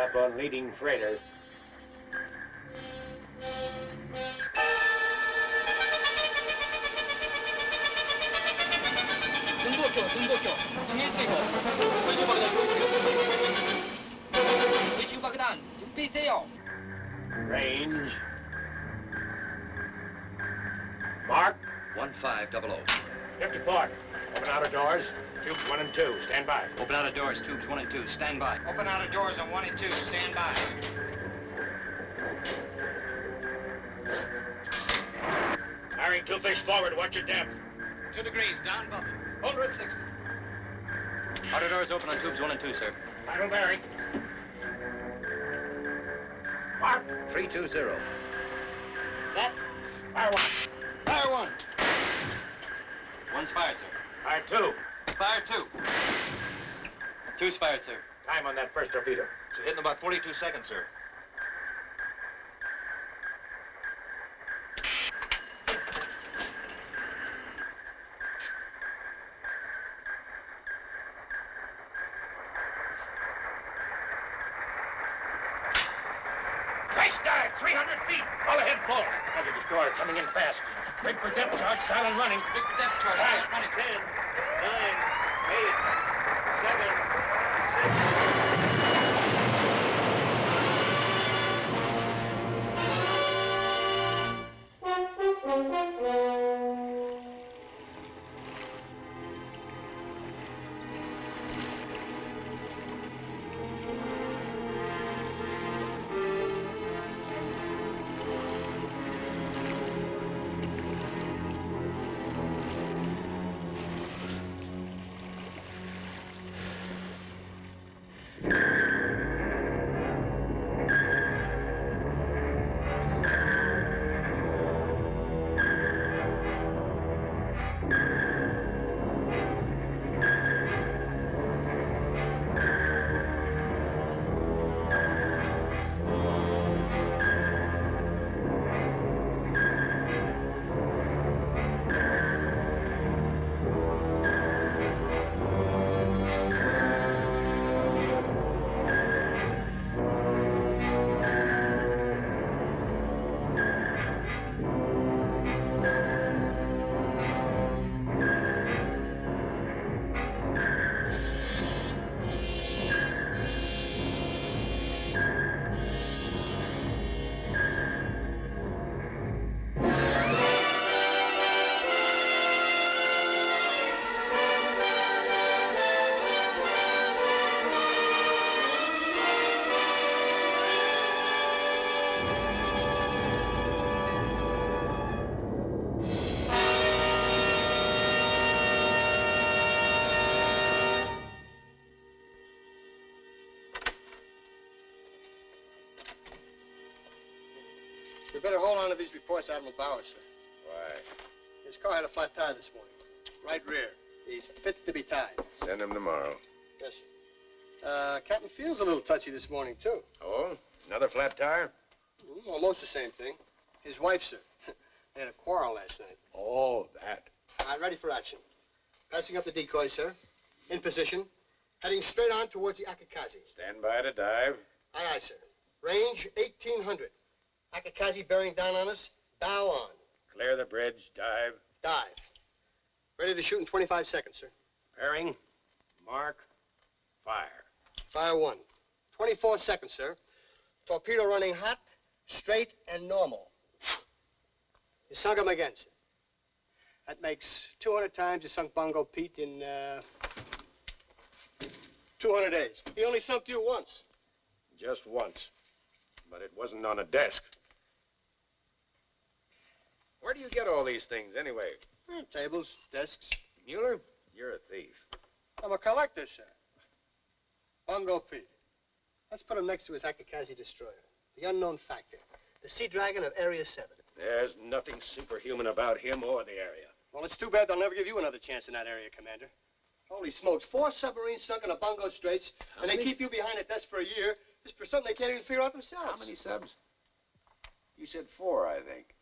up on leading freighter. 등복교. 진입세고. 불주박이다 조심. 불주박이단 준비세요. Range. Mark. 1500. 50 port. Open outer doors. Tubes 1 and 2. Stand by. Open outer doors, tubes 1 and 2. Stand by. Open outer doors on 1 and 2. Stand by. Firing 2 fish forward. Watch your depth. 2 degrees, down bubble. 160. Outer doors open on tubes 1 and 2, sir. Final bearing. Mark. 320. Set. Fire 1. Fire 1. One's fired, sir. Fire 2. Fire 2. Two's fired, sir. Time on that first torpedo. Should hit in about 42 seconds, sir. Trace dive, 300 feet. All ahead full. There's a destroyer coming in fast. Break for depth charge, silent running. Break the depth charge. Running. 10, 9, 8, 7, 6. You better hold on to these reports, Admiral Bauer, sir. Why? His car had a flat tire this morning. Right rear. He's fit to be tied. Send him tomorrow. Yes, sir. Captain Field's a little touchy this morning, too. Oh? Another flat tire? Almost the same thing. His wife, sir. They had a quarrel last night. Oh, that. All right, ready for action. Passing up the decoy, sir. In position. Heading straight on towards the Akakazi. Stand by to dive. Aye, aye, sir. Range 1800. Akakazi bearing down on us. Bow on. Clear the bridge. Dive. Dive. Ready to shoot in 25 seconds, sir. Bearing. Mark. Fire. Fire 1. 24 seconds, sir. Torpedo running hot, straight, and normal. You sunk him again, sir. That makes 200 times you sunk Bongo Pete in, 200 days. He only sunk you once. Just once. But it wasn't on a desk. Where do you get all these things, anyway? Tables, desks. Mueller, you're a thief. I'm a collector, sir. Bongo Pete. Let's put him next to his Akakazi destroyer. The unknown factor. The Sea Dragon of Area 7. There's nothing superhuman about him or the area. Well, it's too bad they'll never give you another chance in that area, Commander. Holy smokes, 4 submarines sunk in the Bongo Straits, and they keep you behind a desk for a year just for something they can't even figure out themselves. How many subs? You said 4, I think.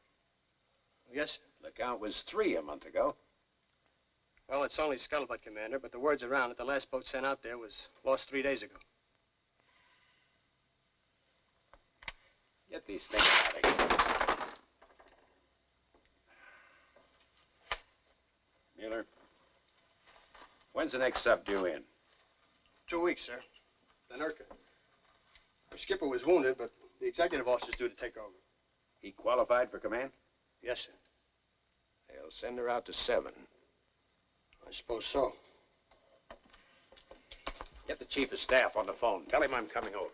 Yes, sir. The count was 3 a month ago. Well, it's only scuttlebutt, Commander, but the word's around that the last boat sent out there was lost 3 days ago. get these things out of here. Mueller, when's the next sub due in? 2 weeks, sir. The Nurka. The skipper was wounded, but the executive officer's due to take over. He qualified for command? Yes, sir. They'll send her out to 7. I suppose so. Get the chief of staff on the phone. Tell him I'm coming over.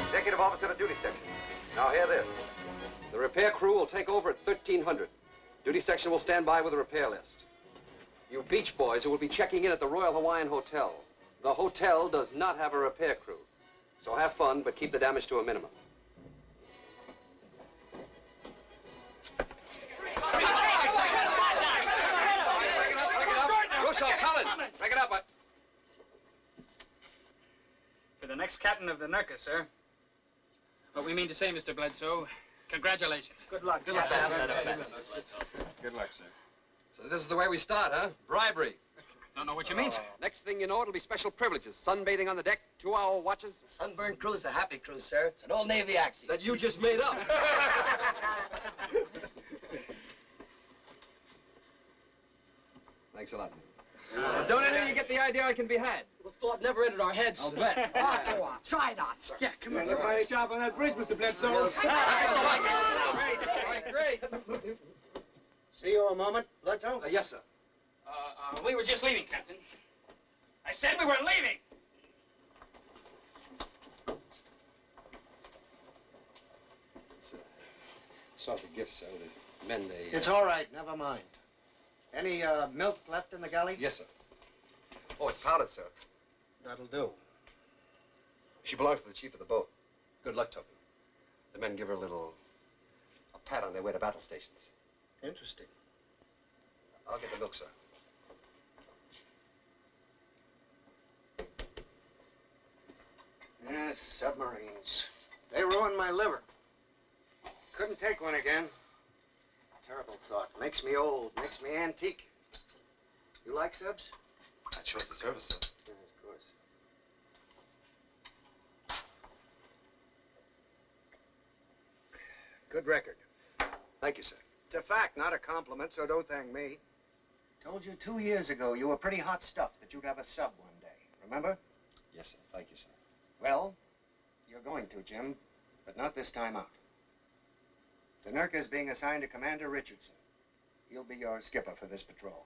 Executive officer to duty section. Now hear this. The repair crew will take over at 1300. Duty section will stand by with a repair list. You beach boys who will be checking in at the Royal Hawaiian Hotel. The hotel does not have a repair crew. So have fun, but keep the damage to a minimum. Break it up. Russo, Cullen, break it up. For the next captain of the Nurka, sir. What we mean to say, Mr. Bledsoe, congratulations. Good luck. Good luck, sir. So this is the way we start, huh? Bribery. Don't know what you mean, sir. Next thing you know, it'll be special privileges. Sunbathing on the deck, 2-hour watches. Sunburned crew's a happy crew, sir. It's an old Navy axiom. That you just made up. Thanks a lot. Don't I know you get the idea I can be had? The thought never entered our heads. I'll bet. Oh, go on. Try not, sir. Yeah, come on. Look mighty sharp on that bridge, Mr. Bledsoe. Great. See you a moment, Bledsoe? Yes, sir. We were just leaving, Captain. I said we were leaving. It's a sort of gift, sir. The men, they... It's all right. Never mind. Any milk left in the galley? Yes, sir. Oh, it's powdered, sir. That'll do. She belongs to the chief of the boat. Good luck to them. The men give her a pat on their way to battle stations. Interesting. I'll get the milk, sir. Yes, submarines. They ruined my liver. Couldn't take one again. Terrible thought. Makes me old, makes me antique. You like subs? That shows the service, sir. Yeah, of course. Good record. Thank you, sir. It's a fact, not a compliment, so don't thank me. Told you 2 years ago you were pretty hot stuff, that you'd have a sub one day. Remember? Yes, sir. Thank you, sir. Well, you're going to, Jim, but not this time out. The Nurka is being assigned to Commander Richardson. He'll be your skipper for this patrol.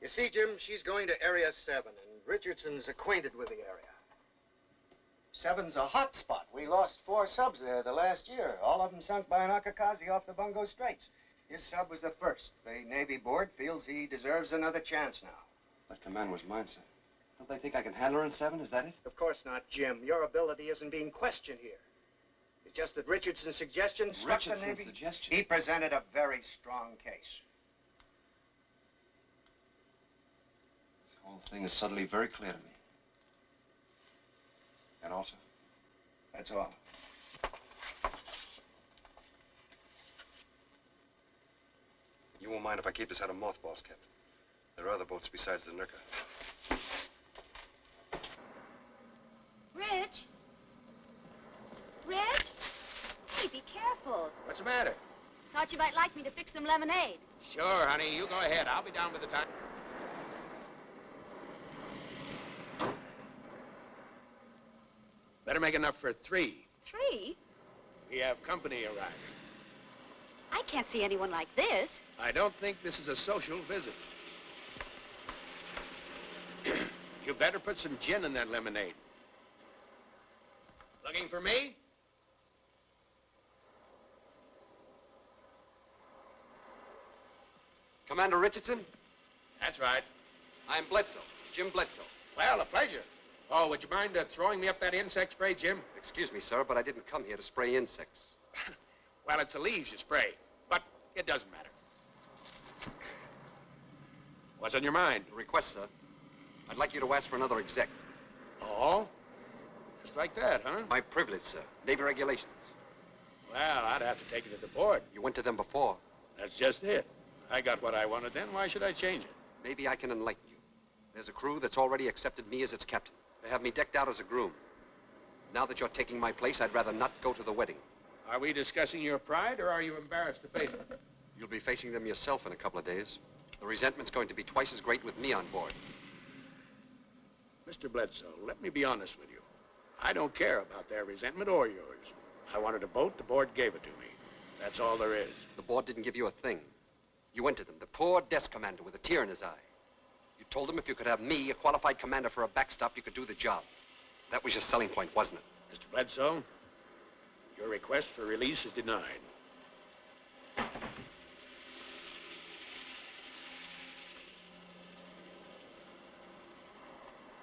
You see, Jim, she's going to Area 7, and Richardson's acquainted with the area. 7's a hot spot. We lost 4 subs there the last year, all of them sunk by an Akakazi off the Bungo Straits. His sub was the first. The Navy Board feels he deserves another chance now. That command was mine, sir. Don't they think I can handle her in 7? Is that it? Of course not, Jim. Your ability isn't being questioned here. It's just that Richardson's suggestion struck the Richardson's Navy. suggestion? He presented a very strong case. This whole thing is suddenly very clear to me. And also? That's all. You won't mind if I keep this out of mothballs, Captain. There are other boats besides the Nurka. Rich? Rich? Hey, be careful. What's the matter? Thought you might like me to fix some lemonade. Sure, honey. You go ahead. I'll be down with the time. Better make enough for 3. 3? We have company arriving. I can't see anyone like this. I don't think this is a social visit. You better put some gin in that lemonade. Looking for me? Commander Richardson? That's right. I'm Bledsoe. Jim Bledsoe. Well, a pleasure. Oh, would you mind throwing me up that insect spray, Jim? Excuse me, sir, but I didn't come here to spray insects. Well, it's the leaves you spray, but it doesn't matter. What's on your mind? A request, sir. I'd like you to ask for another exec. Oh? Just like that, huh? My privilege, sir. Navy regulations. Well, I'd have to take it to the board. You went to them before. That's just it. I got what I wanted then. Why should I change it? Maybe I can enlighten you. There's a crew that's already accepted me as its captain. They have me decked out as a groom. Now that you're taking my place, I'd rather not go to the wedding. Are we discussing your pride, or are you embarrassed to face it? You'll be facing them yourself in a couple of days. The resentment's going to be twice as great with me on board. Mr. Bledsoe, let me be honest with you. I don't care about their resentment or yours. I wanted a boat, the board gave it to me. That's all there is. The board didn't give you a thing. You went to them, the poor desk commander with a tear in his eye. You told them if you could have me, a qualified commander for a backstop, you could do the job. That was your selling point, wasn't it? Mr. Bledsoe, your request for release is denied.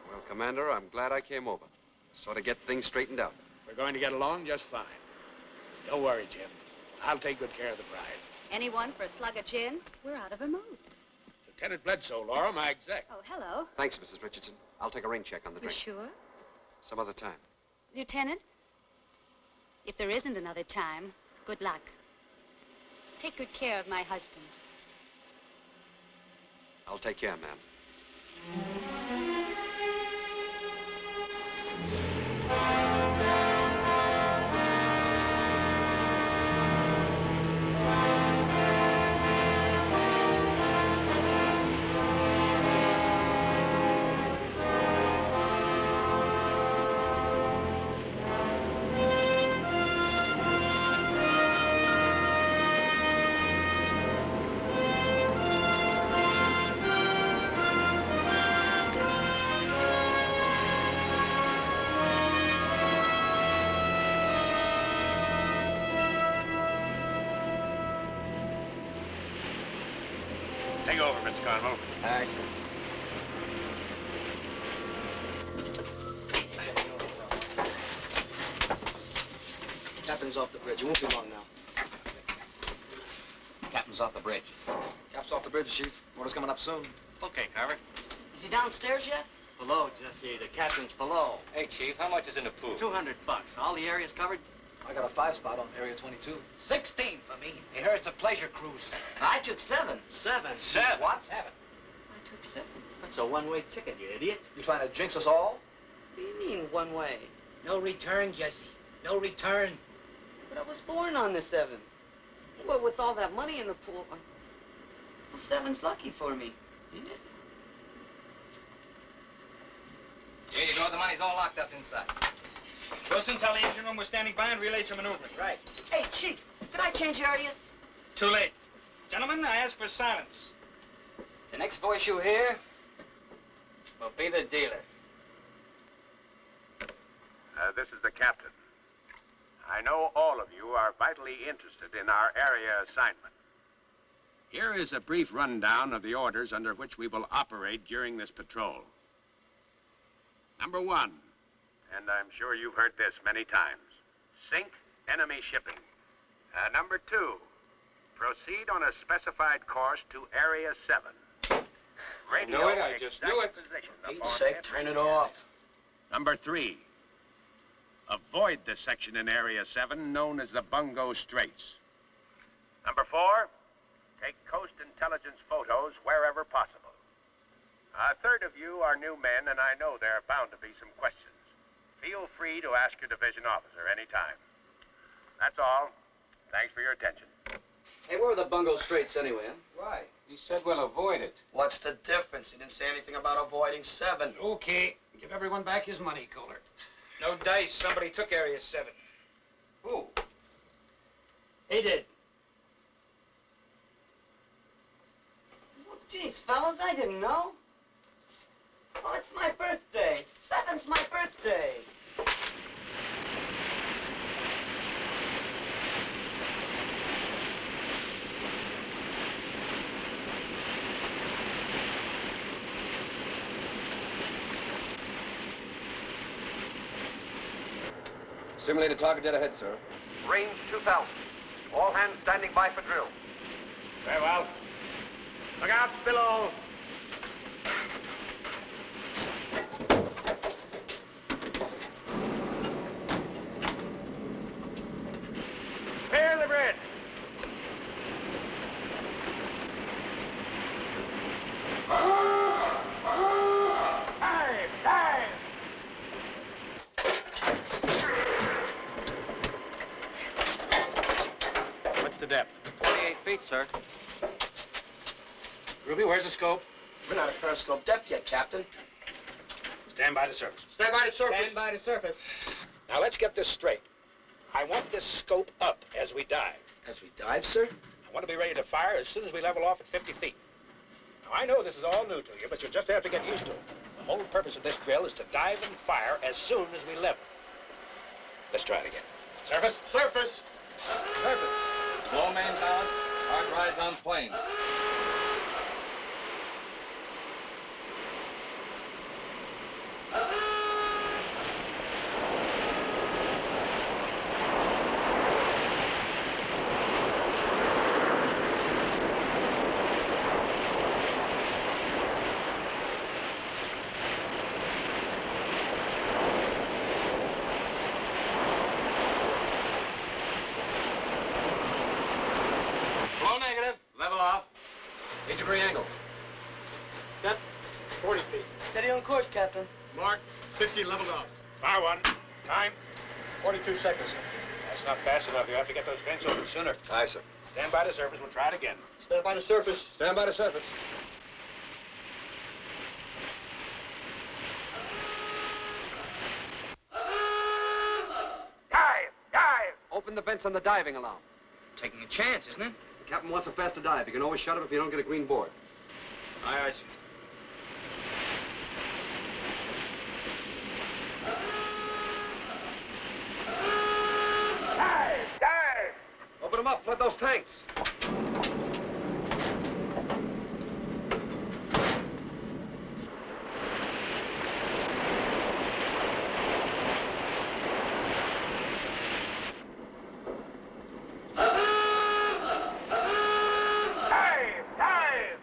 Well, Commander, I'm glad I came over. So to get things straightened out. We're going to get along just fine. Don't worry, Jim. I'll take good care of the bride. Anyone for a slug of gin? We're out of a mood. Lieutenant Bledsoe, Laura, my exec. Oh, hello. Thanks, Mrs. Richardson. I'll take a rain check on the You drink. sure? Some other time. Lieutenant, if there isn't another time, good luck. Take good care of my husband. I'll take care, ma'am. Take over, Mr. Conwell. Aye, sir. Captain's off the bridge. It won't be long now. Captain's off the bridge. Cap's off the bridge, Chief. Order's coming up soon. Okay, Carver. Is he downstairs yet? Below, Jesse. The captain's below. Hey, Chief, how much is in the pool? $200. All the areas covered? I got a 5-spot on Area 22. 16 for me. I heard it's a pleasure cruise. I took 7. 7. What? 7. I took 7. That's a one-way ticket, you idiot. You trying to jinx us all? What do you mean, one way? No return, Jesse. No return. But I was born on the 7. Well, with all that money in the pool, well, 7's lucky for me, isn't it? Here you go. The money's all locked up inside. Wilson, tell the engine room we're standing by and relays for maneuvering. Right. Hey, Chief, did I change areas? Too late. Gentlemen, I ask for silence. The next voice you hear will be the dealer. This is the captain. I know all of you are vitally interested in our area assignment. Here is a brief rundown of the orders under which we will operate during this patrol. Number 1, and I'm sure you've heard this many times, sink enemy shipping. Number 2, proceed on a specified course to Area 7. Radio I just knew it. position Pete's upon sake, every turn it command. off. Number 3, avoid the section in Area 7 known as the Bungo Straits. Number 4, take coast intelligence photos wherever possible. A third of you are new men, and I know there are bound to be some questions. Feel free to ask your division officer anytime. That's all. Thanks for your attention. Hey, where are the Bungo Straits anyway, huh? Why? He said we'll avoid it. What's the difference? He didn't say anything about avoiding 7. Okay. Give everyone back his money, Kohler. No dice. Somebody took Area 7. Who? He did. Well, geez, fellas, I didn't know. Oh, it's my birthday. 7's my birthday. Simulated target dead ahead, sir. Range 2,000. All hands standing by for drill. Very well. Look out below. sir. Ruby, where's the scope? We're not at periscope depth yet, Captain. Stand by the surface. Stand by the surface. Stand by to surface. Now, let's get this straight. I want this scope up as we dive. As we dive, sir? I want to be ready to fire as soon as we level off at 50 feet. Now, I know this is all new to you, but you'll just have to get used to it. The whole purpose of this drill is to dive and fire as soon as we level. Let's try it again. Surface? Surface. Surface. Low main ballast. Hard rise on plane. Flow negative. Level off. 8-degree angle. Depth, 40 feet. Steady on course, Captain. Mark, 50 leveled off. Fire one. Time. 42 seconds. That's not fast enough. You have to get those vents open sooner. Aye, sir. Stand by the surface. We'll try it again. Stand by the surface. Stand by the surface. Dive! Dive! Open the vents on the diving alarm. Taking a chance, isn't it? The captain wants a faster dive. You can always shut him if you don't get a green board. Aye, sir. Dive! Dive! Open them up. Flood those tanks. Dive! Dive!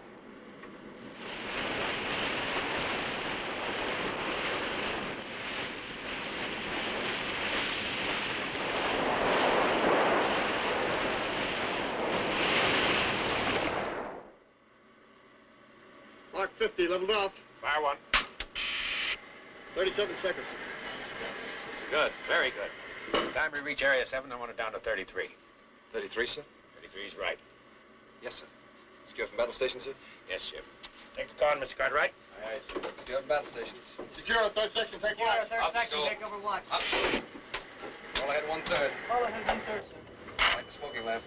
Mark, 50 leveled off. Fire one. 37 seconds. Good. Very good. Time we reach Area 7, I want it down to 33. 33, sir? 33 is right. Yes, sir. Secure from battle station, sir? Yes, Chip. Take the con, Mr. Cartwright. Aye, sir. Secure from battle stations. Secure, third section, take watch. Up, go. over watch. Up. All ahead, 1/3. All ahead, 1/3, sir. Like the smoking lamp.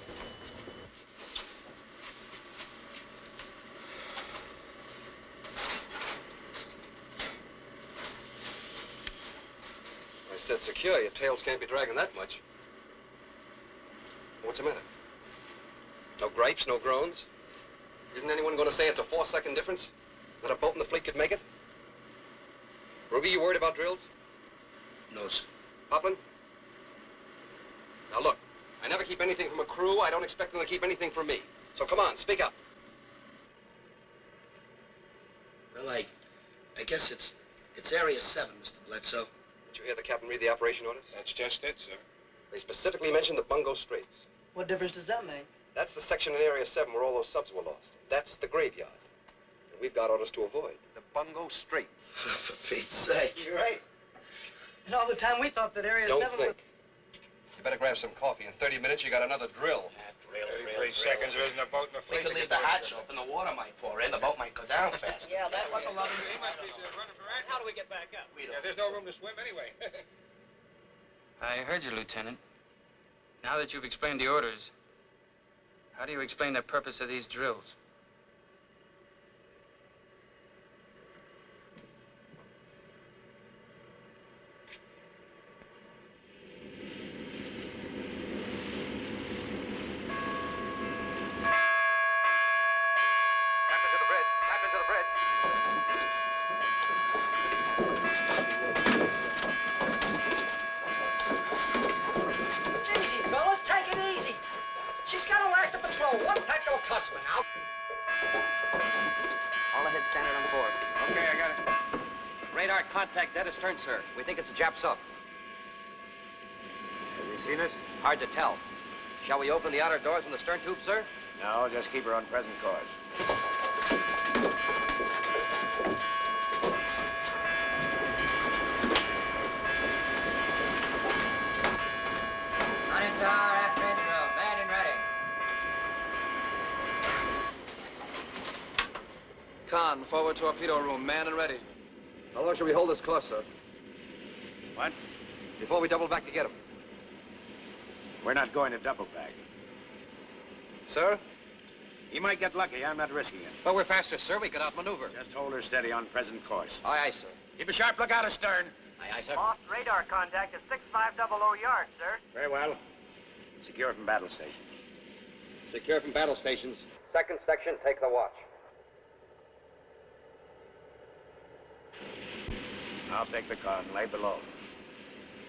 I said secure. Your tails can't be dragging that much. What's the matter? No gripes, no groans? Isn't anyone going to say it's a 4-second difference? That a boat in the fleet could make it? Ruby, you worried about drills? No, sir. Poplin? Now look, I never keep anything from a crew. I don't expect them to keep anything from me. So come on, speak up. Well, I guess it's Area 7, Mr. Bledsoe. Did you hear the captain read the operation orders? That's just it, sir. They specifically mentioned the Bungo Straits. What difference does that make? That's the section in Area 7 where all those subs were lost. That's the graveyard. And we've got orders to avoid the Bungo Straits. For Pete's sake. You're right. And all the time we thought that Area Don't 7 think. You better grab some coffee. In 30 minutes, you got another drill. 33 seconds, there isn't a boat in the We fleet. could leave the hatch open, the water might pour in, the boat might go down fast. Yeah, that was a lot of... How do we get back up? We don't. There's no room to swim anyway. I heard you, Lieutenant. Now that you've explained the orders, how do you explain the purpose of these drills? Captain to the bridge. Captain to the bridge. Easy, fellas, take it easy. She's got to last the patrol. One pack no customer now. All ahead, standard on 4. Okay, I got it. Radar contact dead astern, sir. We think it's a Jap sub. Has he seen us? Hard to tell. Shall we open the outer doors from the stern tube, sir? No, just keep her on present course. Conning tower, after engine room, manned and ready. forward torpedo room, manned and ready. How long shall we hold this course, sir? What? Before we double back to get him. We're not going to double back. Sir? He might get lucky. I'm not risking it. But we're faster, sir. We can outmaneuver. Just hold her steady on present course. Aye, aye, sir. Keep a sharp lookout astern. Aye, aye, sir. Lost radar contact at 6500 yards, sir. Very well. Secure from battle station. Secure from battle stations. Second section, take the watch. I'll take the con. Lay below.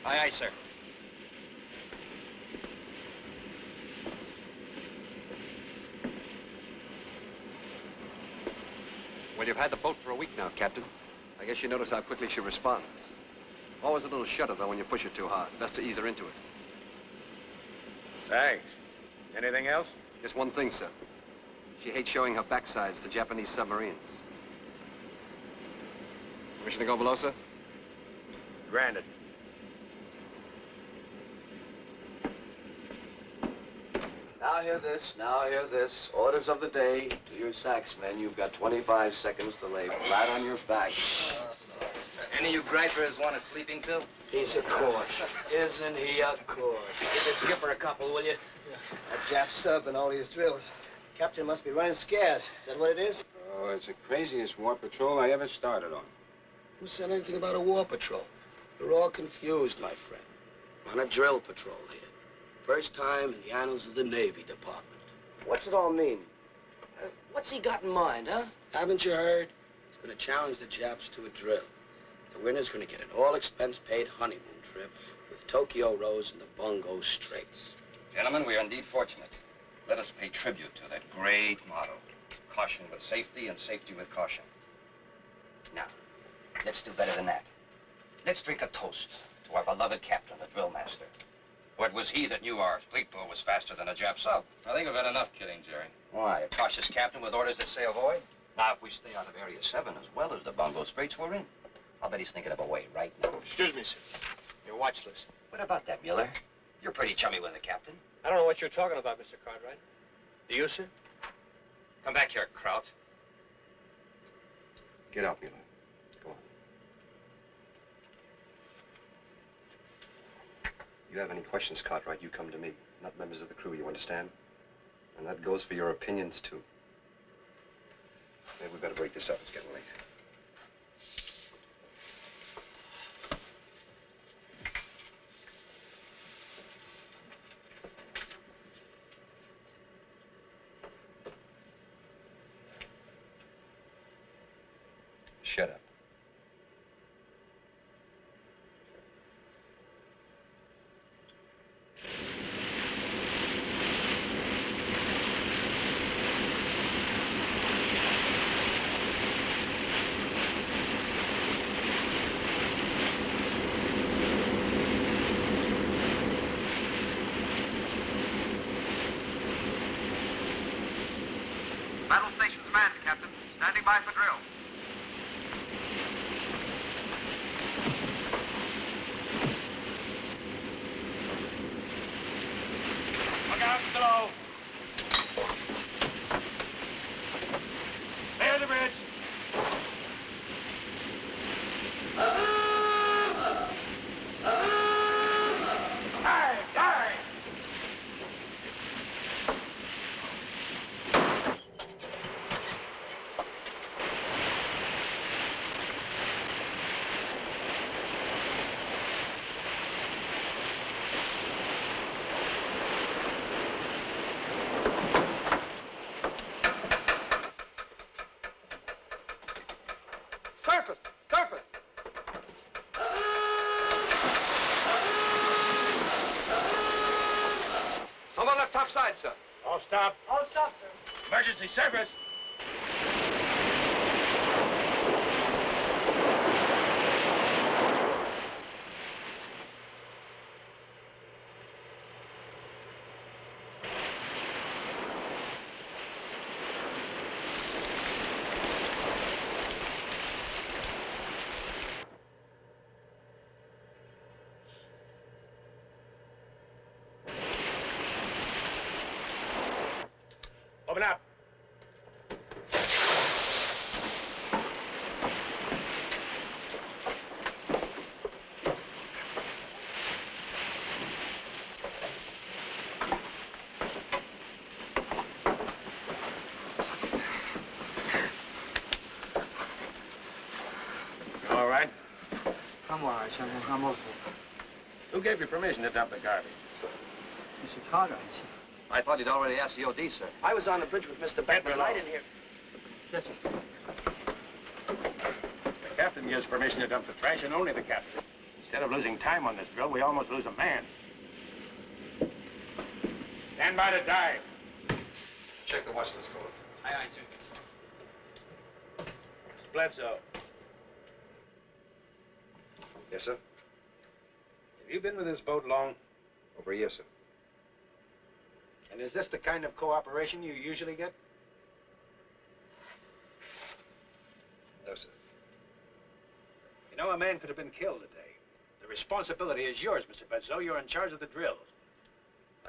Aye, aye, sir. Well, you've had the boat for a week now, Captain. I guess you notice how quickly she responds. Always a little shudder, though, when you push her too hard. Best to ease her into it. Thanks. Anything else? Just one thing, sir. She hates showing her backsides to Japanese submarines. Permission to go below, sir? Granted. Now hear this, now hear this. Orders of the day to your saxmen. You've got 25 seconds to lay flat on your back. Any of you gripers want a sleeping pill? He's a course. Isn't he a course? Give the skipper a couple, will you? That Jap sub and all these drills. Captain must be running scared. Is that what it is? Oh, it's the craziest war patrol I ever started on. Who said anything about a war patrol? You're all confused, my friend. On a drill patrol here. First time in the annals of the Navy Department. What's it all mean? What's he got in mind, huh? Haven't you heard? He's going to challenge the Japs to a drill. The winner's going to get an all-expense-paid honeymoon trip with Tokyo Rose and the Bongo Straits. Gentlemen, we are indeed fortunate. Let us pay tribute to that great motto. Caution with safety and safety with caution. Now, let's do better than that. Let's drink a toast to our beloved captain, the drill master. For it was he that knew our fleet boat was faster than a Jap sub. I think we've had enough kidding, Jerry. Why? A cautious captain with orders that say avoid? Now, if we stay out of Area 7 as well as the Bongo Straits we're in, I'll bet he's thinking of a way right now. Excuse me, sir. Your watch list. What about that, Mueller? You're pretty chummy with the captain. I don't know what you're talking about, Mr. Cartwright. Do you, sir? Come back here, Kraut. Get out, Mueller. Go on. You have any questions, Cartwright, you come to me, not members of the crew, you understand? And that goes for your opinions, too. Maybe we better break this up. It's getting late. Shut up. Battle stations manned, Captain. Standing by for drill. Look out below. Clear the bridge. Dive, dive. Surface! Surface! Someone left topside, sir. All stop. All stop, sir. Emergency service. Open up. Who gave you permission to dump the garbage? I thought you'd already asked the OD, sir. I was on the bridge with Mr. Benton. I didn't hear. Yes, sir. The captain gives permission to dump the trash, and only the captain. Instead of losing time on this drill, we almost lose a man. Stand by to dive. Check the watch list code. Aye, aye, sir. Bledsoe, Yes, sir. have you been with this boat long? Over a year, sir. And is this the kind of cooperation you usually get? No, sir. You know, a man could have been killed today. The responsibility is yours, Mr. Bledsoe. You're in charge of the drills.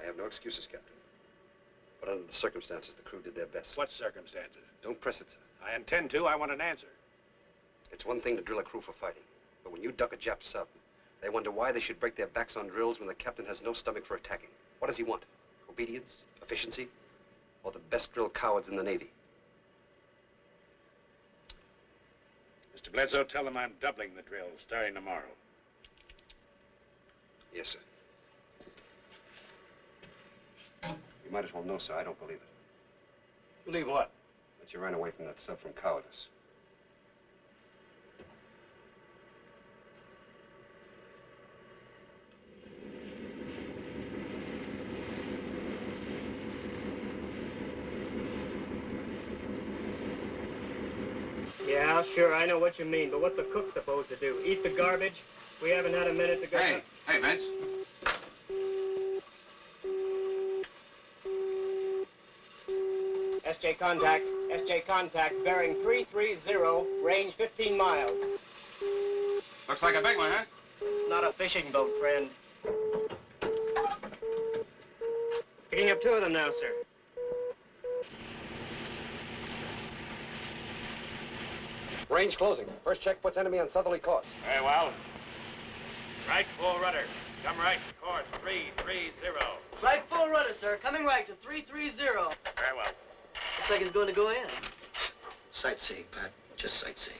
I have no excuses, Captain. But under the circumstances, the crew did their best. What circumstances? Don't press it, sir. I intend to. I want an answer. It's one thing to drill a crew for fighting. But when you duck a Jap sub, they wonder why they should break their backs on drills when the captain has no stomach for attacking. What does he want? Obedience? Efficiency? Or the best drilled cowards in the Navy? Mr. Bledsoe, tell them I'm doubling the drills starting tomorrow. Yes, sir. You might as well know, sir. I don't believe it. Believe what? That you ran away from that sub from cowardice. Yeah, sure, I know what you mean, but what's the cook supposed to do? Eat the garbage? We haven't had a minute to go. Hey, Vince. SJ contact, bearing 330, range 15 miles. Looks like a big one, huh? It's not a fishing boat, friend. Picking up two of them now, sir. Range closing. First check puts enemy on southerly course. Very well. Right full rudder. Come right, course 330. Right full rudder, sir. Coming right to 330. Very well. Looks like it's going to go in. Sightseeing, Pat. Just sightseeing.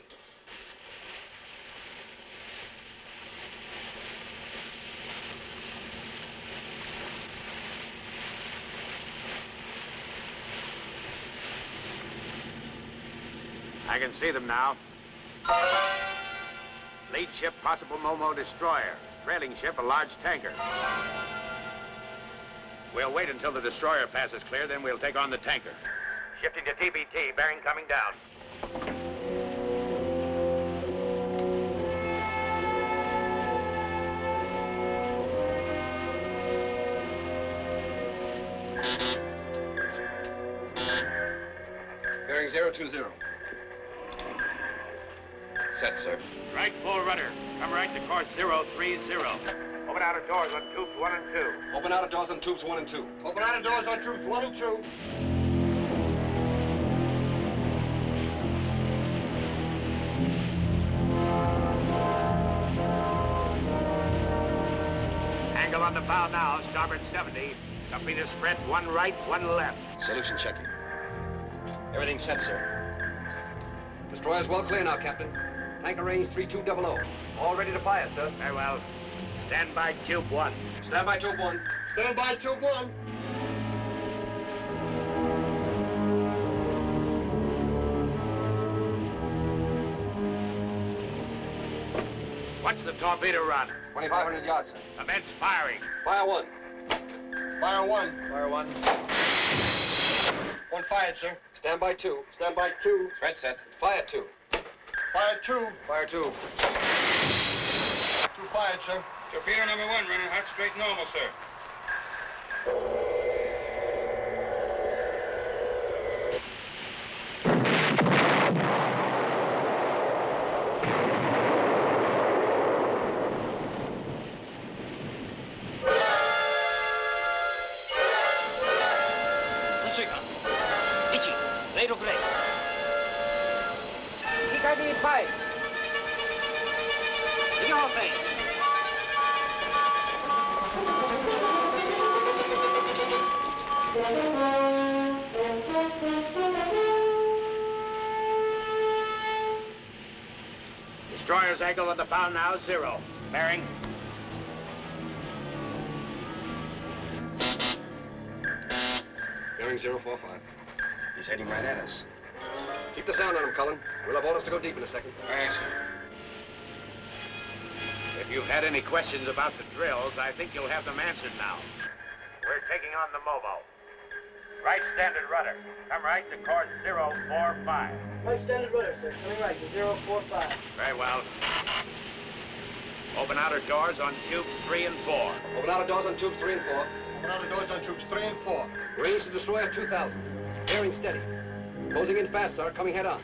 I can see them now. Lead ship, possible Momo destroyer. Trailing ship, a large tanker. We'll wait until the destroyer passes clear, then we'll take on the tanker. Shifting to TBT, bearing coming down. Bearing 020. Set, sir. Right full rudder. Come right to course 030. Open outer doors on tubes 1 and 2. Open outer doors on tubes 1 and 2. Open outer doors on tubes 1 and 2. Angle on the bow now, starboard 70. Company to spread 1 right, 1 left. Solution checking. Everything set, sir. Destroyer's well clear now, Captain. Tanker range 3200. All ready to fire, sir. Very well. Stand by tube 1. Stand by tube 1. Stand by tube 1. What's the torpedo run? 2,500 yards, sir. Commence firing. Fire 1. Fire 1. Fire 1. 1 fired, sir. Stand by 2. Stand by 2. Thread set. Fire 2. Fire 2. Fire 2. 2 fired, sir. Torpedo number 1 running hot, straight normal, sir. Destroyer's angle on the bow now, 0. Bearing. Bearing 045. He's heading right at us. Keep the sound on him, Cullen. We'll have orders to go deep in a second. Thanks, sir. If you've had any questions about the drills, I think you'll have them answered now. We're taking on the Momo. Right standard rudder. Come right to course 045. Right standard rudder, sir. Coming right to 045. Very well. Open outer doors on tubes 3 and 4. Open outer doors on tubes 3 and 4. Open outer doors on tubes 3 and 4. Range to destroyer 2,000. Bearing steady. Closing in fast, sir. Coming head on.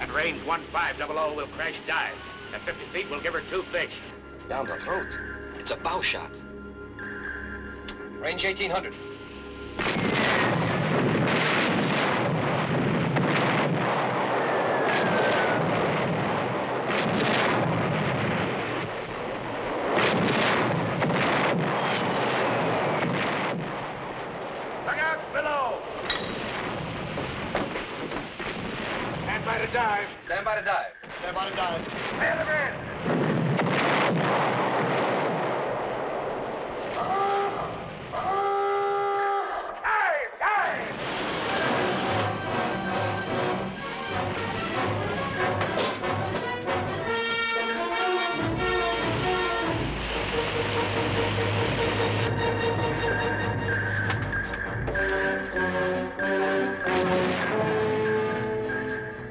At range 1500, we'll crash dive. At 50 feet, we'll give her 2 fish. Down the throat. It's a bow shot. Range 1,800. Look out below! Stand by to dive. Stand by to dive. Stand by to dive. Man them in! Dive! Dive!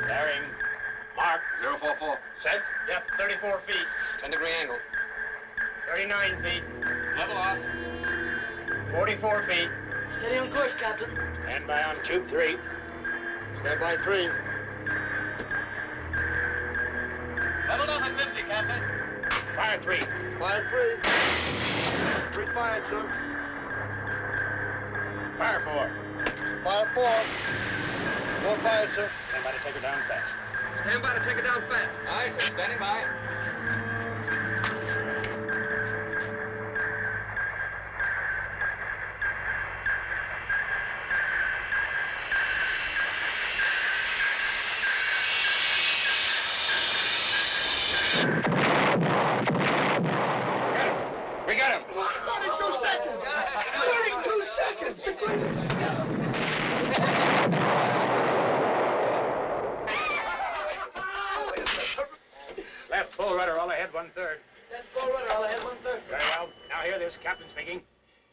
Bearing. Mark. 044. Set. Depth 34 feet. 10-degree angle. 39 feet. Level off. 44 feet. Steady on course, Captain. Stand by on tube 3. Stand by 3. Leveled off at 50, Captain. Fire 3. Fire 3. 3 fired, sir. Fire 4. Fire 4. 4 fired, sir. Stand by to take her down fast. Stand by to take it down fast. Aye, sir. Standing by. We got him! 32 seconds! 32 seconds! The greatest ever! Left full rudder, all ahead, 1/3. That's full rudder. All ahead, 1/3, sir. Very well. Now hear this, Captain speaking.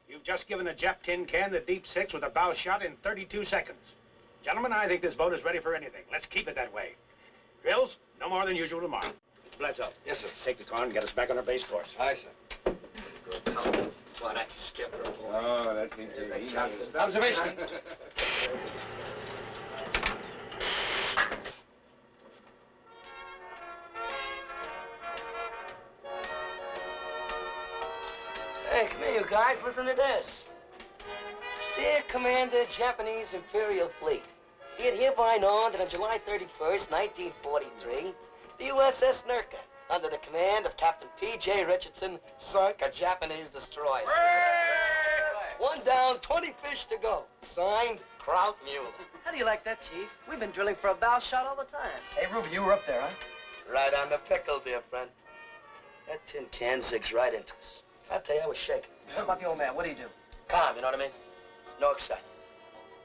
You've just given the Jap tin can the deep 6 with a bow shot in 32 seconds. Gentlemen, I think this boat is ready for anything. Let's keep it that way. Drills, no more than usual tomorrow. Bledsoe. Yes, sir. Take the car and get us back on our base course. Aye, sir. Good Cullen. Boy, that's skipper. Oh, that seems to be. Observation. Hey, come here, you guys. Listen to this. Dear Commander, Japanese Imperial Fleet, be it hereby known that on July 31st, 1943, the USS Nerka, under the command of Captain P.J. Richardson, sunk a Japanese destroyer. One down, 20 fish to go. Signed, Kraut Mueller. How do you like that, Chief? We've been drilling for a bow shot all the time. Hey, Ruby, you were up there, huh? Right on the pickle, dear friend. That tin can zigs right into us. I tell you, I was shaking. What about the old man? What do you do? Calm, you know what I mean? No excitement.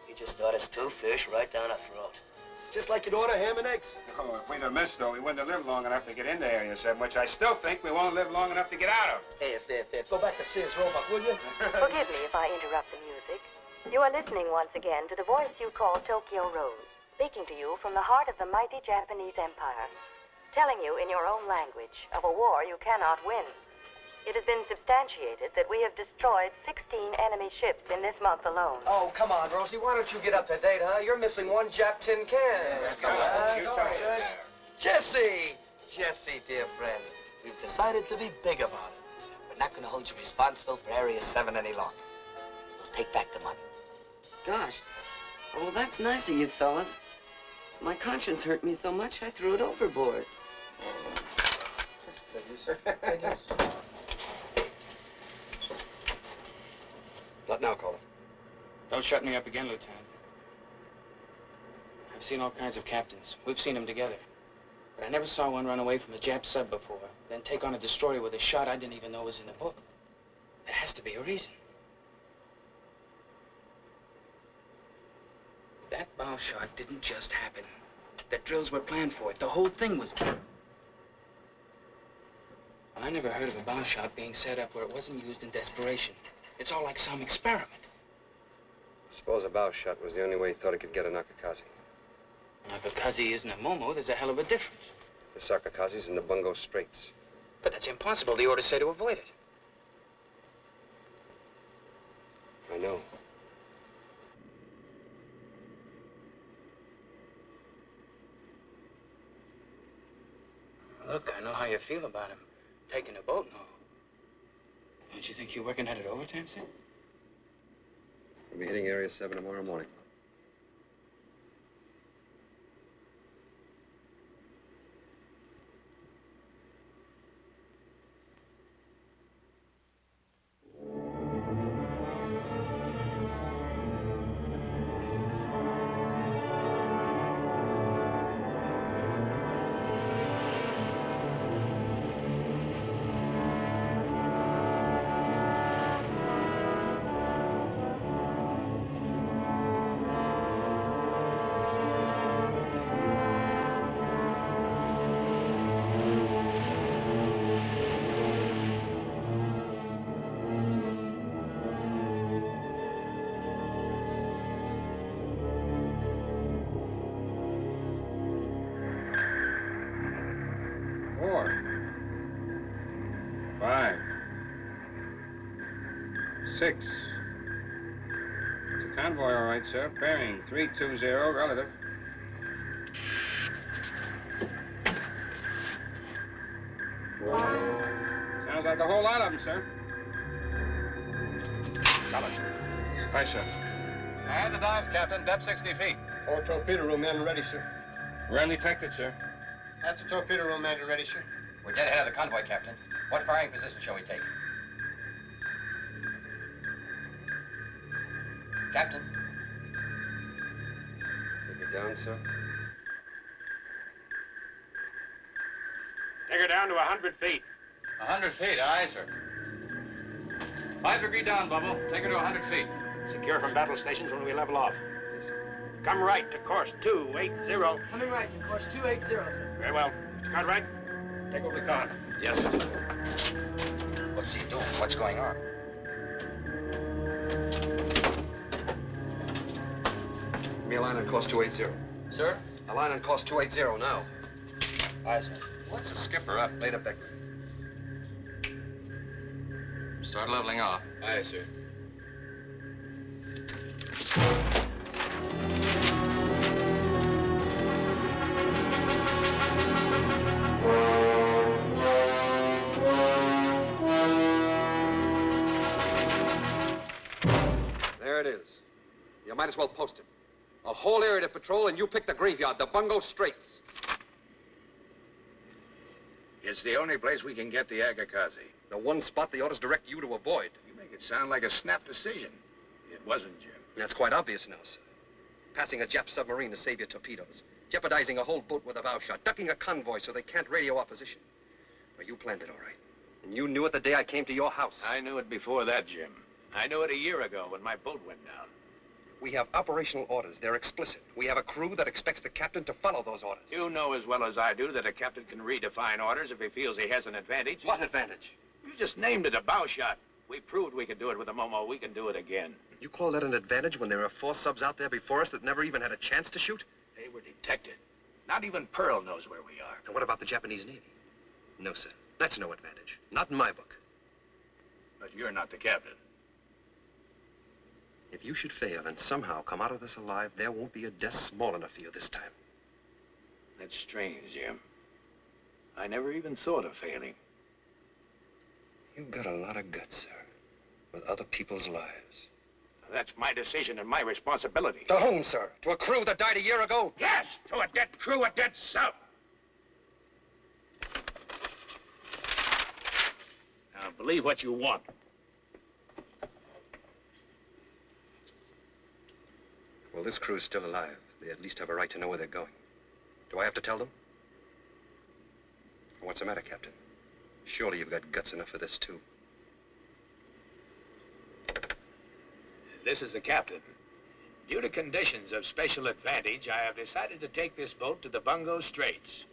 He just thought us 2 fish right down our throat. Just like you'd order ham and eggs. Oh, if we'd have missed, though, we wouldn't have lived long enough to get into Area 7, which I still think we won't live long enough to get out of. Hey, if. Go back to Sears Roebuck, will you? Forgive me if I interrupt the music. You are listening once again to the voice you call Tokyo Rose, speaking to you from the heart of the mighty Japanese Empire, telling you in your own language of a war you cannot win. It has been substantiated that we have destroyed 16 enemy ships in this month alone. Oh, come on, Rosie. Why don't you get up to date, huh? You're missing 1 Jap tin can. Jesse, dear friend, we've decided to be big about it. We're not going to hold you responsible for Area 7 any longer. We'll take back the money. Gosh. Well, that's nice of you fellas. My conscience hurt me so much, I threw it overboard. Not now, caller. Don't shut me up again, Lieutenant. I've seen all kinds of captains. We've seen them together. But I never saw one run away from a Jap sub before, then take on a destroyer with a shot I didn't even know was in the book. There has to be a reason. That bow shot didn't just happen. The drills were planned for it. The whole thing was... Well, I never heard of a bow shot being set up where it wasn't used in desperation. It's all like some experiment. Suppose a bow shot was the only way he thought he could get a Nakakazi. Now, because he isn't a Momo, there's a hell of a difference. The Sakakazi's in the Bungo Straits. But that's impossible. The orders say to avoid it. I know. Look, I know how you feel about him. Taking a boat and all. Don't you think you're working at it overtime, sir? We'll be hitting Area 7 tomorrow morning. Six. It's a convoy, all right, sir. Bearing 320, relative. Sounds like a whole lot of them, sir. Collins. Hi, sir. I had the dive, Captain. Depth 60 feet. 4 torpedo room men ready, sir. Well detected, sir. That's the torpedo room man ready, sir. We're dead ahead of the convoy, Captain. What firing position shall we take? Captain? Take it down, sir. Take her down to 100 feet. 100 feet, aye, sir. 5-degree down, Bubble. Take her to 100 feet. Secure from battle stations when we level off. Come right to course 280. Coming right to course 280, sir. Very well. Mr. Cartwright, take over the con. Yes, sir. What's he doing? What's going on? Give me a line on course 280. Sir? A line on course 280 now. Aye, sir. What's the skipper up? Later, Beck. Start leveling off. Aye, sir. There it is. You might as well post it. A whole area to patrol, and you pick the graveyard, the Bungo Straits. It's the only place we can get the Agakazi. The one spot the orders direct you to avoid. You make it sound like a snap decision. It wasn't, Jim. That's quite obvious now, sir. Passing a Jap submarine to save your torpedoes. Jeopardizing a whole boat with a bow shot. Ducking a convoy so they can't radio opposition. Well, you planned it all right. And you knew it the day I came to your house. I knew it before that, Jim. I knew it a year ago when my boat went down. We have operational orders. They're explicit. We have a crew that expects the captain to follow those orders. You know as well as I do that a captain can redefine orders if he feels he has an advantage. What advantage? You just named it, a bow shot. We proved we could do it with a Momo. We can do it again. You call that an advantage when there are 4 subs out there before us that never even had a chance to shoot? They were detected. Not even Pearl knows where we are. And what about the Japanese Navy? No, sir. That's no advantage. Not in my book. But you're not the captain. If you should fail and somehow come out of this alive, there won't be a death small enough for you this time. That's strange, Jim. I never even thought of failing. You've got a lot of guts, sir. With other people's lives. That's my decision and my responsibility. To whom, sir? To a crew that died a year ago? Yes, to a dead crew, a dead sub. Now, believe what you want. Well, this crew's still alive. They at least have a right to know where they're going. Do I have to tell them? What's the matter, Captain? Surely you've got guts enough for this, too. This is the captain. Due to conditions of special advantage, I have decided to take this boat to the Bungo Straits.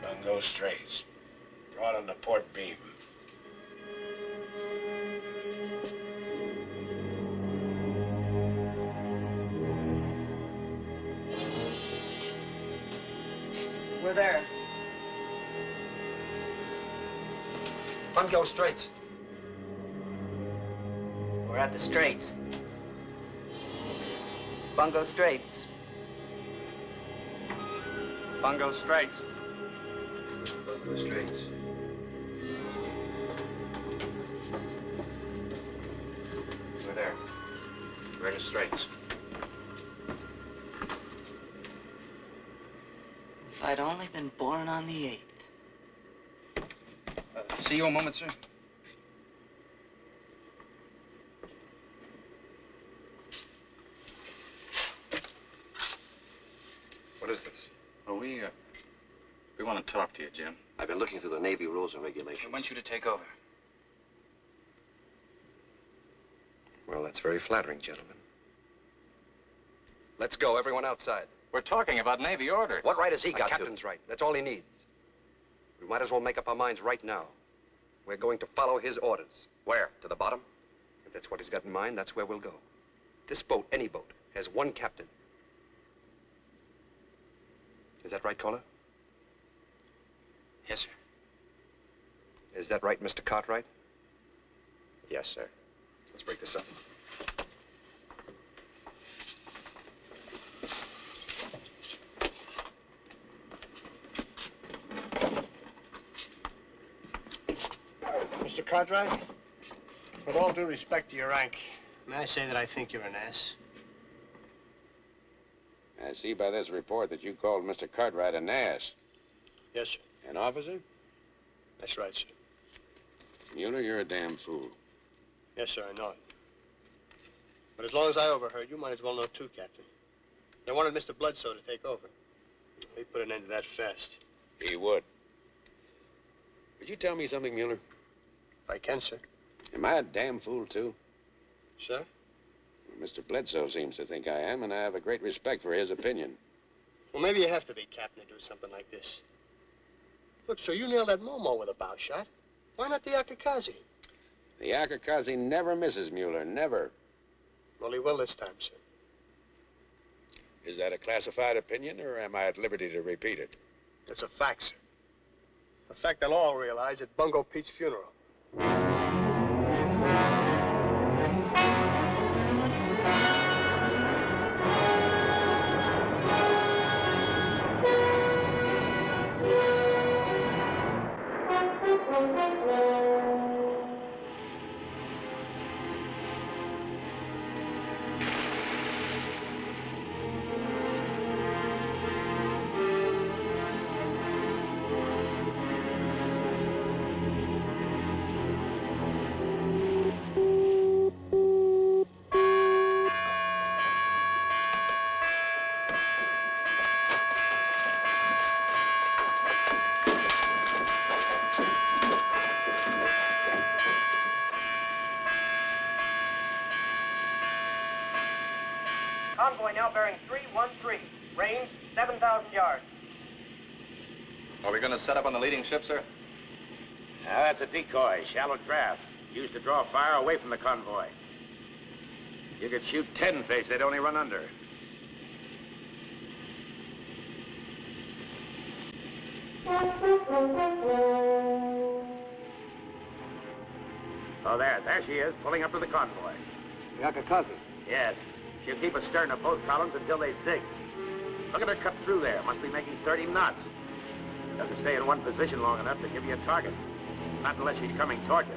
Bungo Straits. Brought on the port beam. We're there. Bungo Straits. We're at the Straits. Bungo Straits. Bungo Straits. Bungo Straits. We're there. We're in the Straits. If I'd only been born on the 8th. See you a moment, sir. What is this? Well, we want to talk to you, Jim. I've been looking through the Navy rules and regulations. I want you to take over. Well, that's very flattering, gentlemen. Let's go, everyone outside. We're talking about Navy orders. What right has he got to? The captain's right. That's all he needs. We might as well make up our minds right now. We're going to follow his orders. Where? To the bottom? If that's what he's got in mind, that's where we'll go. This boat, any boat, has one captain. Is that right, caller? Yes, sir. Is that right, Mr. Cartwright? Yes, sir. Let's break this up. Mr. Cartwright, with all due respect to your rank, may I say that I think you're an ass? I see by this report that you called Mr. Cartwright an ass. Yes, sir. An officer? That's right, sir. Mueller, you're a damn fool. Yes, sir, I know it. But as long as I overheard, you might as well know too, Captain. They wanted Mr. Bledsoe to take over. He put an end to that fast. He would. Would you tell me something, Mueller? If I can, sir. Am I a damn fool, too? Sir? Well, Mr. Bledsoe seems to think I am, and I have a great respect for his opinion. Well, maybe you have to be, Captain, to do something like this. Look, sir, you nailed that Momo with a bow shot. Why not the Akakazi? The Akakazi never misses, Mueller, never. Well, he will this time, sir. Is that a classified opinion, or am I at liberty to repeat it? It's a fact, sir. A fact they'll all realize at Bungo Pete's funeral. Convoy now bearing 313. Range 7,000 yards. Are we going to set up on the leading ship, sir? Now, that's a decoy, shallow draft. Used to draw fire away from the convoy. You could shoot 10 face, they'd only run under. Oh, there she is, pulling up to the convoy. The Akakazi. Yes. She'll keep astern of both columns until they zig. Look at her cut through there. Must be making 30 knots. Doesn't stay in one position long enough to give you a target. Not unless she's coming toward you.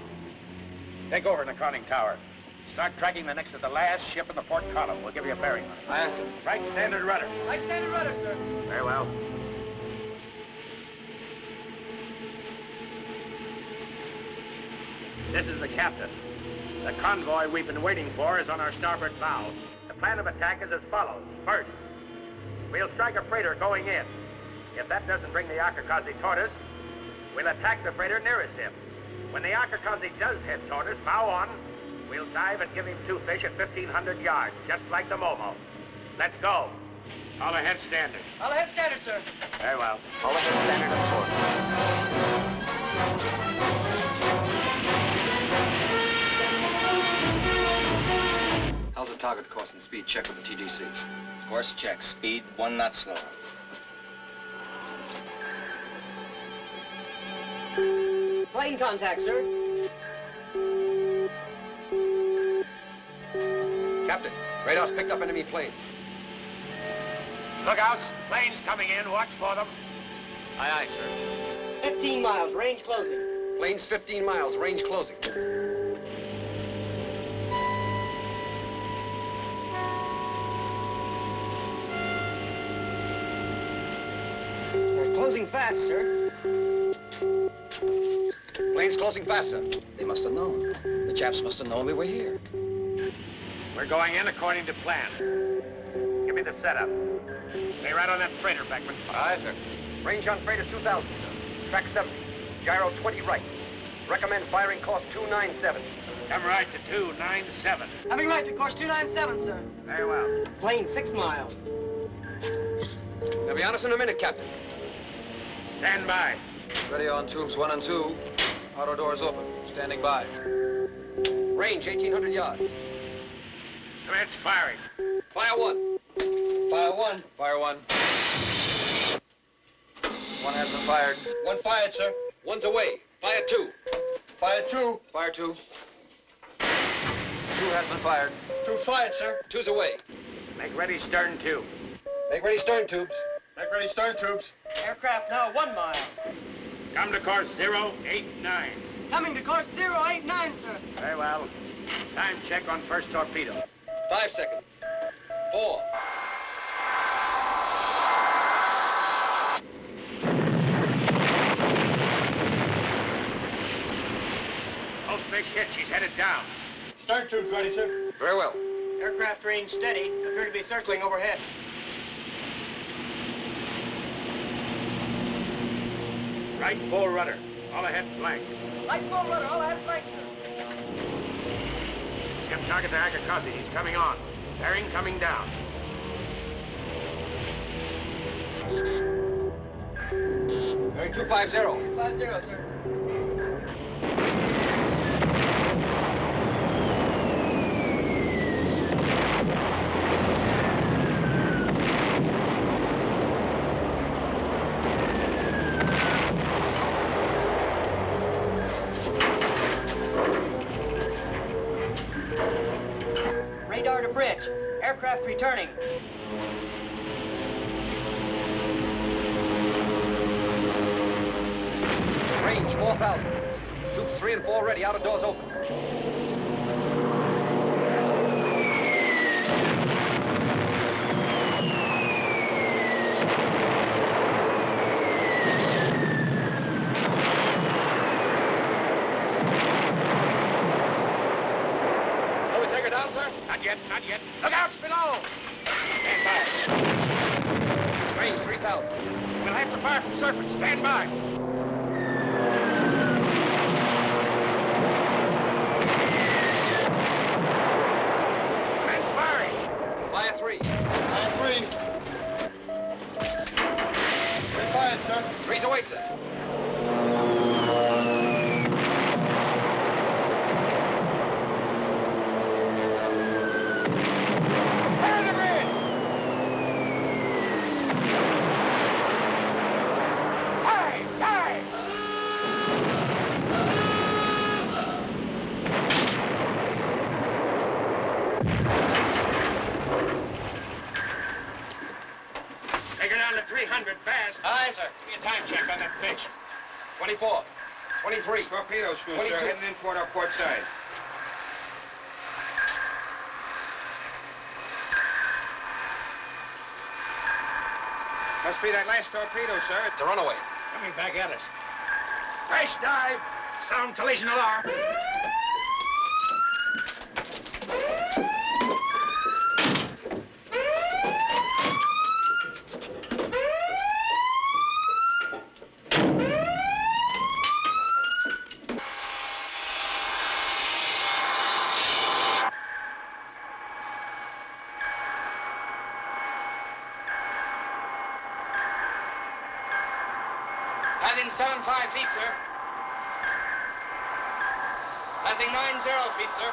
Take over in the conning tower. Start tracking the next to the last ship in the port column. We'll give you a bearing on it. Aye, sir. Right standard rudder. Right standard rudder, sir. Very well. This is the captain. The convoy we've been waiting for is on our starboard bow. The plan of attack is as follows. First, we'll strike a freighter going in. If that doesn't bring the Akakazi toward us, we'll attack the freighter nearest him. When the Akakazi does head toward us, bow on, we'll dive and give him two fish at 1,500 yards, just like the Momo. Let's go. All ahead standard. All ahead standard, sir. Very well. All ahead standard, of course. How's the target course and speed check with the TGC? Course check. Speed 1 knot slower. Plane contact, sir. Captain, radar's picked up enemy plane. Lookouts. Planes coming in. Watch for them. Aye, aye, sir. 15 miles, range closing. Plane's 15 miles, range closing. They're closing fast, sir. Plane's closing fast, sir. They must have known. The Japs must have known we were here. We're going in according to plan. Give me the setup. Stay right on that freighter, Beckman. Aye, sir. Range on freighter 2,000, sir. Track 70. Gyro 20 right. Recommend firing course 297. Come right to 297. Having right to course 297, sir. Very well. Plane 6 miles. They'll be on us in a minute, Captain. Stand by. Ready on tubes 1 and 2. Auto doors open. Standing by. Range 1,800 yards. Commence firing. Fire 1. Fire one. Fire 1. 1 has been fired. One fired, sir. 1's away. Fire 2. Fire two. Fire 2. 2 has been fired. Two fired, sir. 2's away. Make ready stern tubes. Make ready stern tubes. Make ready stern tubes. Aircraft now 1 mile. Come to course 089. Coming to course 089, sir. Very well. Time check on first torpedo. 5 seconds. 4. Both fish hit. She's headed down. Stern tubes ready, sir. Very well. Aircraft range steady. Appear to be circling overhead. Right full rudder. All ahead flank. Light full rudder, all ahead flank, sir. Ship target to Akakazi. He's coming on. Bearing coming down. Bearing 250. 250, sir. Radar to bridge. Aircraft returning. Range 4,000. Tubes 3 and 4 ready. Outer doors open. Shall we take her down, sir? Not yet, not yet. Lookouts below! Stand by. Range 3,000. We'll have to fire from surface. Stand by. Commence firing. Fire 3. Fire three. Three fired, sir. 3's away, sir. Fire the bridge! Dive! Dive! sir. Give me a time check on that fish. 24. 23. Torpedo screw, 22. sir. Heading in toward our port side. Must be that last torpedo, sir. It's a runaway. Coming back at us. Crash dive. Sound collision alarm. Passing 75 feet, sir. Passing 90 feet, sir.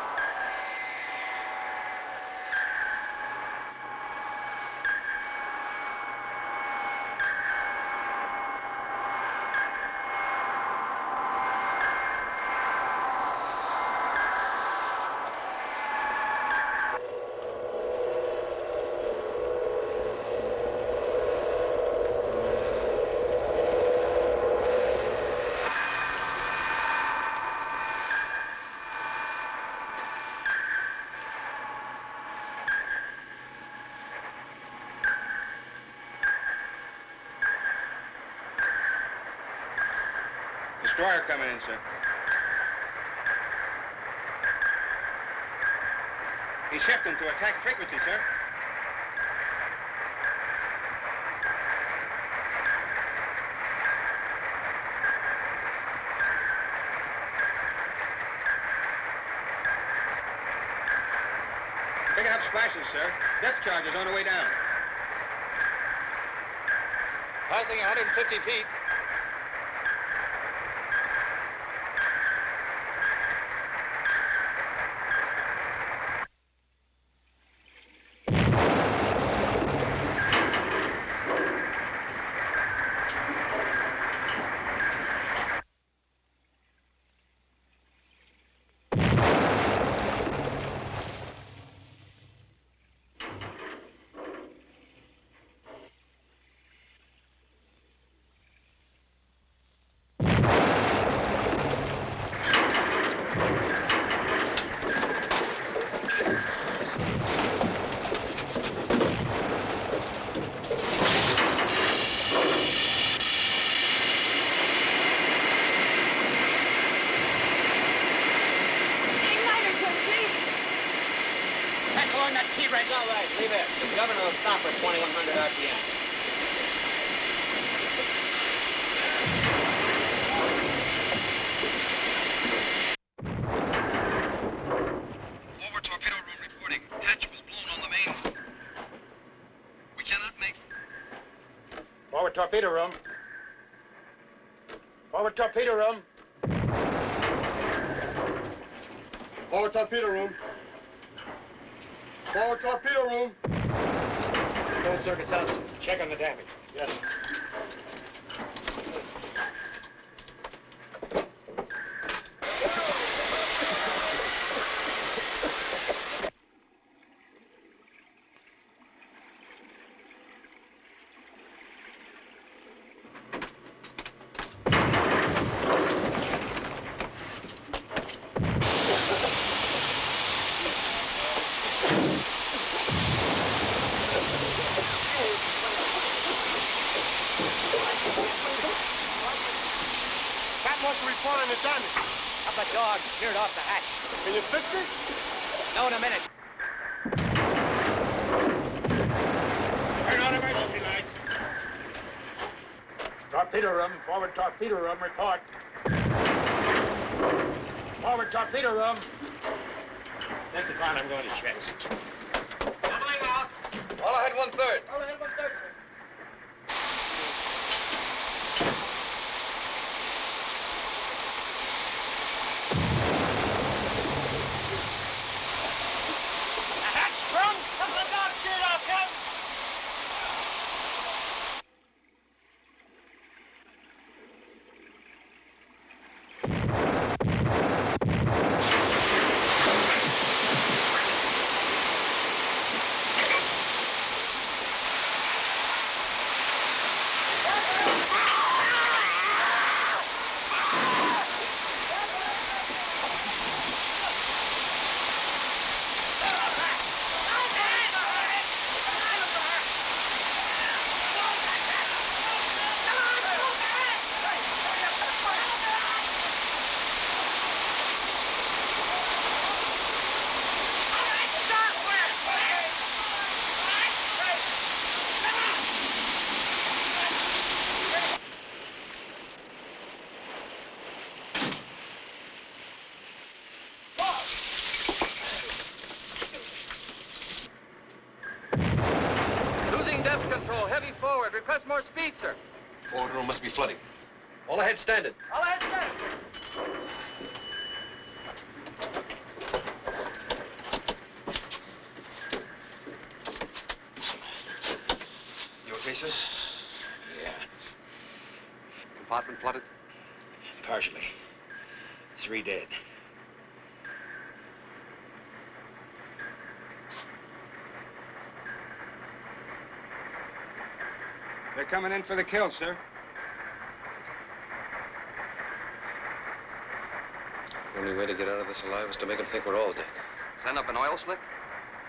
Destroyer coming in, sir. He's shifting to attack frequency, sir. Picking up splashes, sir. Depth charges on the way down. Passing 150 feet. All right, leave it. The governor will stop at 2100 RPM. Forward torpedo room reporting. Hatch was blown on the main. We cannot make... Forward torpedo room. Forward torpedo room. Forward torpedo room. Forward torpedo room. Phone circuit's out, sir. Check on the damage. Yes, sir. Report on the damage. Up a dog cleared off the hatch. Can you fix it? No, in a minute. Turn on emergency lights. Torpedo room, forward torpedo room, report. Forward torpedo room. That's the part I'm going to check. Doubling out. All ahead 1/3. All ahead 1/3, sir. Losing depth control. Heavy forward. Request more speed, sir. Forward room must be flooding. All ahead standard. All ahead standard, sir. You okay, sir? Yeah, Compartment flooded? partially. 3 dead. They're coming in for the kill, sir. The only way to get out of this alive is to make them think we're all dead. Send up an oil slick?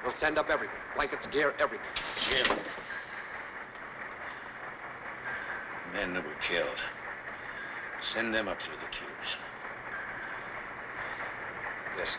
We'll send up everything. Blankets, gear, everything. Jim. Men that were killed. Send them up through the tubes. Yes.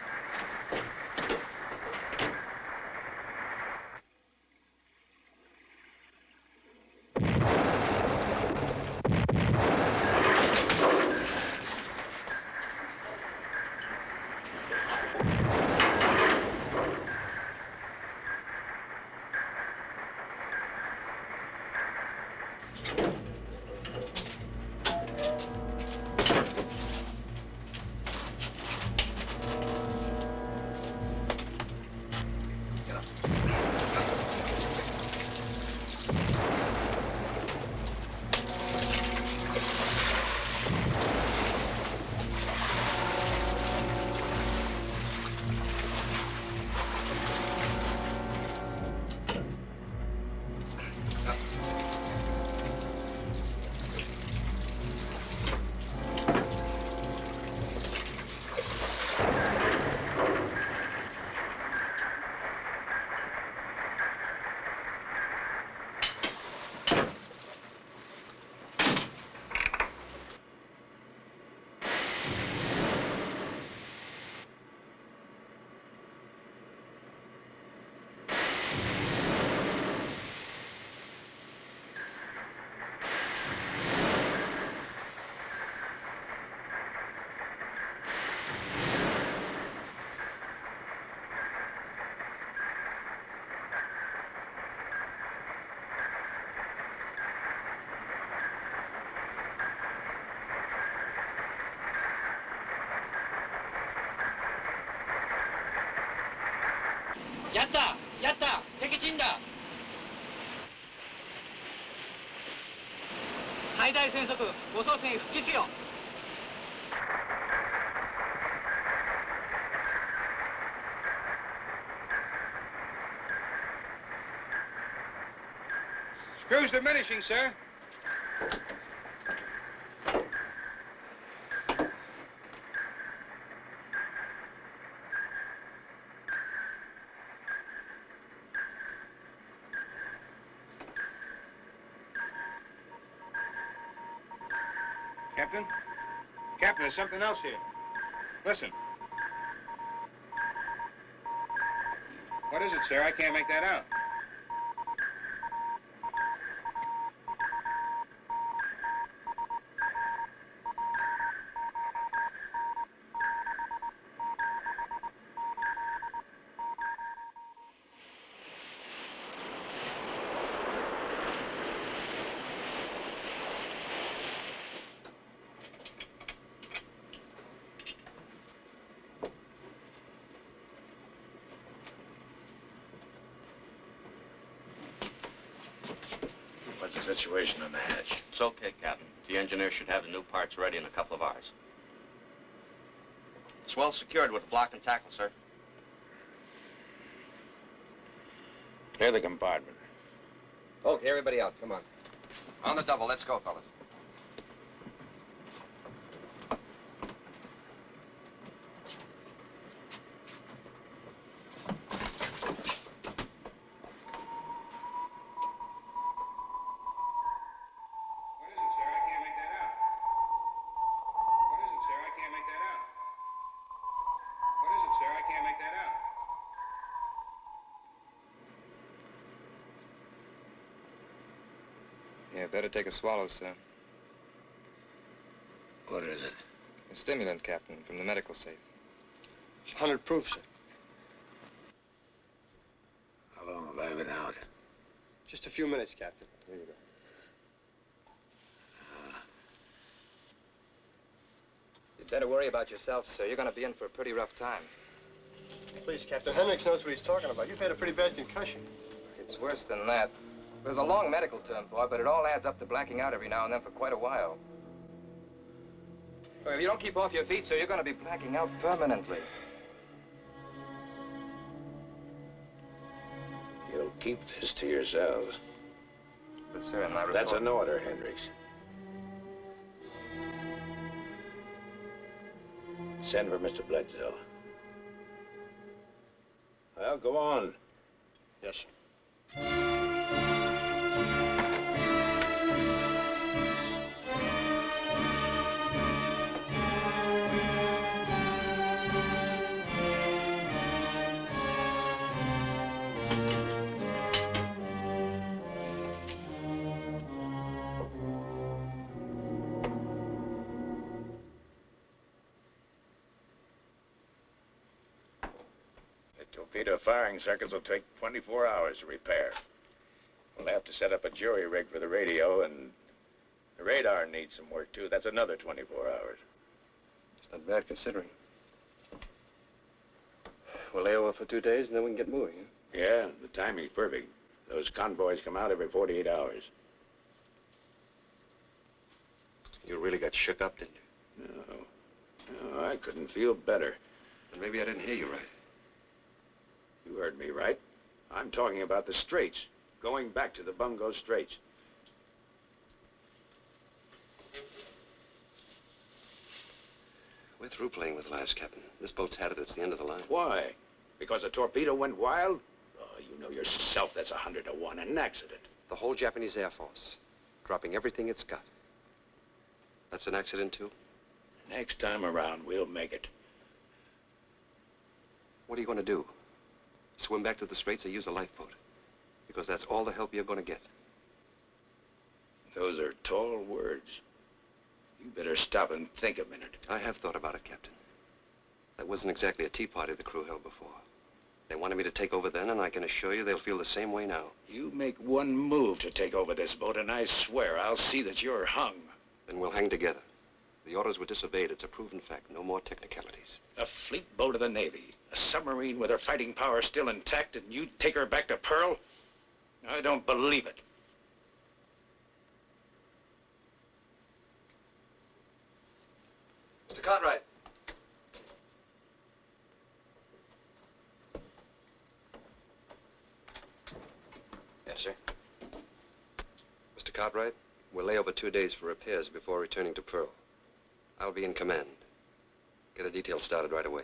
やった敵陣だ最大戦速護送船復帰しよう Screws diminishing, sir. Captain? Captain, there's something else here. Listen. What is it, sir? I can't make that out. What's the situation on the hatch? It's okay, Captain. The engineer should have the new parts ready in a couple of hours. It's well secured with a block and tackle, sir. Clear the compartment. Okay, everybody out. Come on. On the double. Let's go, fellas. Yeah, better take a swallow, sir. What is it? A stimulant, Captain, from the medical safe. 100 proof, sir. How long have I been out? Just a few minutes, Captain. Here you go. You'd better worry about yourself, sir. You're going to be in for a pretty rough time. Please, Captain. Hendricks knows what he's talking about. You've had a pretty bad concussion. It's worse than that. There's a long medical term for it, but it all adds up to blacking out every now and then for quite a while. Well, if you don't keep off your feet, sir, you're going to be blacking out permanently. You'll keep this to yourselves. But, sir, in my report... That's an order, Hendricks. Send for Mr. Bledsoe. Well, go on. Yes, sir. Torpedo firing circuits will take 24 hours to repair. We'll have to set up a jury rig for the radio, and the radar needs some work, too. That's another 24 hours. It's not bad, considering. We'll lay over for 2 days, and then we can get moving, huh? Yeah, the timing's perfect. Those convoys come out every 48 hours. You really got shook up, didn't you? No, I couldn't feel better. Then maybe I didn't hear you right. You heard me right. I'm talking about the Straits, going back to the Bungo Straits. We're through playing with lives, Captain. This boat's had it. It's the end of the line. Why? Because a torpedo went wild? Oh, you know yourself that's 100 to 1, an accident. The whole Japanese Air Force, dropping everything it's got. That's an accident, too? Next time around, we'll make it. What are you going to do? Swim back to the Straits or use a lifeboat? Because that's all the help you're going to get. Those are tall words. You better stop and think a minute. I have thought about it, Captain. That wasn't exactly a tea party the crew held before. They wanted me to take over then, and I can assure you they'll feel the same way now. You make one move to take over this boat, and I swear I'll see that you're hung. Then we'll hang together. The orders were disobeyed. It's a proven fact. No more technicalities. A fleet boat of the Navy, a submarine with her fighting power still intact, and you take her back to Pearl? I don't believe it. Mr. Cartwright. Yes, sir. Mr. Cartwright, we'll lay over 2 days for repairs before returning to Pearl. I'll be in command. Get a detail started right away.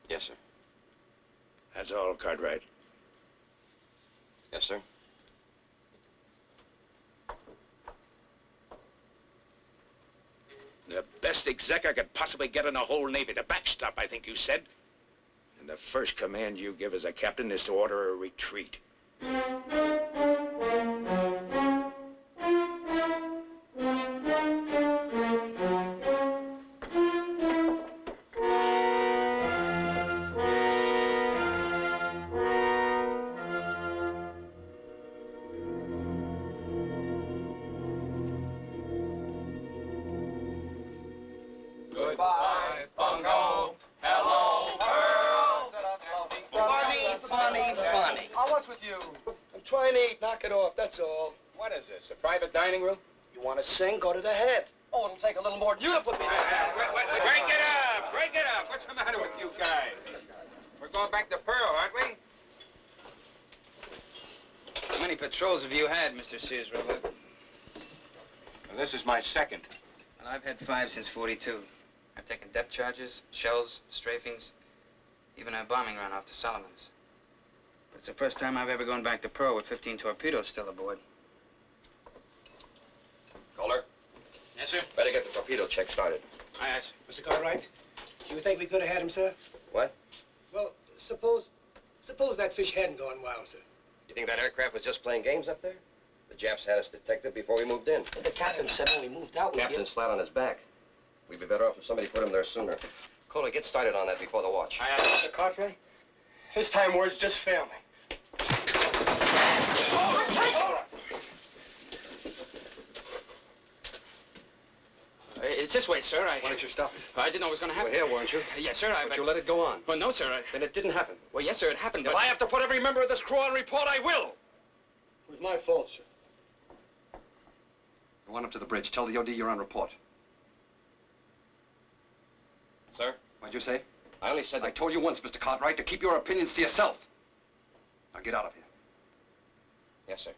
Yes, sir. That's all, Cartwright. Yes, sir. The best exec I could possibly get in the whole Navy. The backstop, I think you said. And the first command you give as a captain is to order a retreat. Goodbye, Bungo. Hello, Pearl. Funny. Oh, what's with you? I'm trying to eat. Knock it off, that's all. What is this, a private dining room? You want to sing? Go to the head. Oh, it'll take a little more than you to put me down. Break it up! Break it up! What's the matter with you guys? We're going back to Pearl, aren't we? How many patrols have you had, Mr. Sears Roebuck? Well, this is my second. Well, I've had 5 since 42. I've taken depth charges, shells, strafings, even a bombing run off to Solomon's. But it's the first time I've ever gone back to Pearl with 15 torpedoes still aboard. Kohler? Yes, sir? Better get the torpedo check started. Aye, aye, sir. Mr. Cartwright, do you think we could have had him, sir? What? Well, suppose that fish hadn't gone wild, sir. You think that aircraft was just playing games up there? The Japs had us detected before we moved in. But the captain said when we moved out, Captain's flat on his back. We'd be better off if somebody put him there sooner. Kohler, get started on that before the watch. Aye, aye. Mr. Cartwright, first time words just fail me. Oh, It's this way, sir. Why didn't you stop it? I didn't know it was going to You happen. were here, weren't you? Yes, sir. But you let it go on. Well, no, sir. Then it didn't happen. Well, yes, sir, it happened, If but... I have to put every member of this crew on report, I will. It was my fault, sir. Go on up to the bridge. Tell the OD you're on report. Sir? What'd you say? I only said that... I told you once, Mr. Cartwright, to keep your opinions to yourself. Now get out of here. Yes, sir.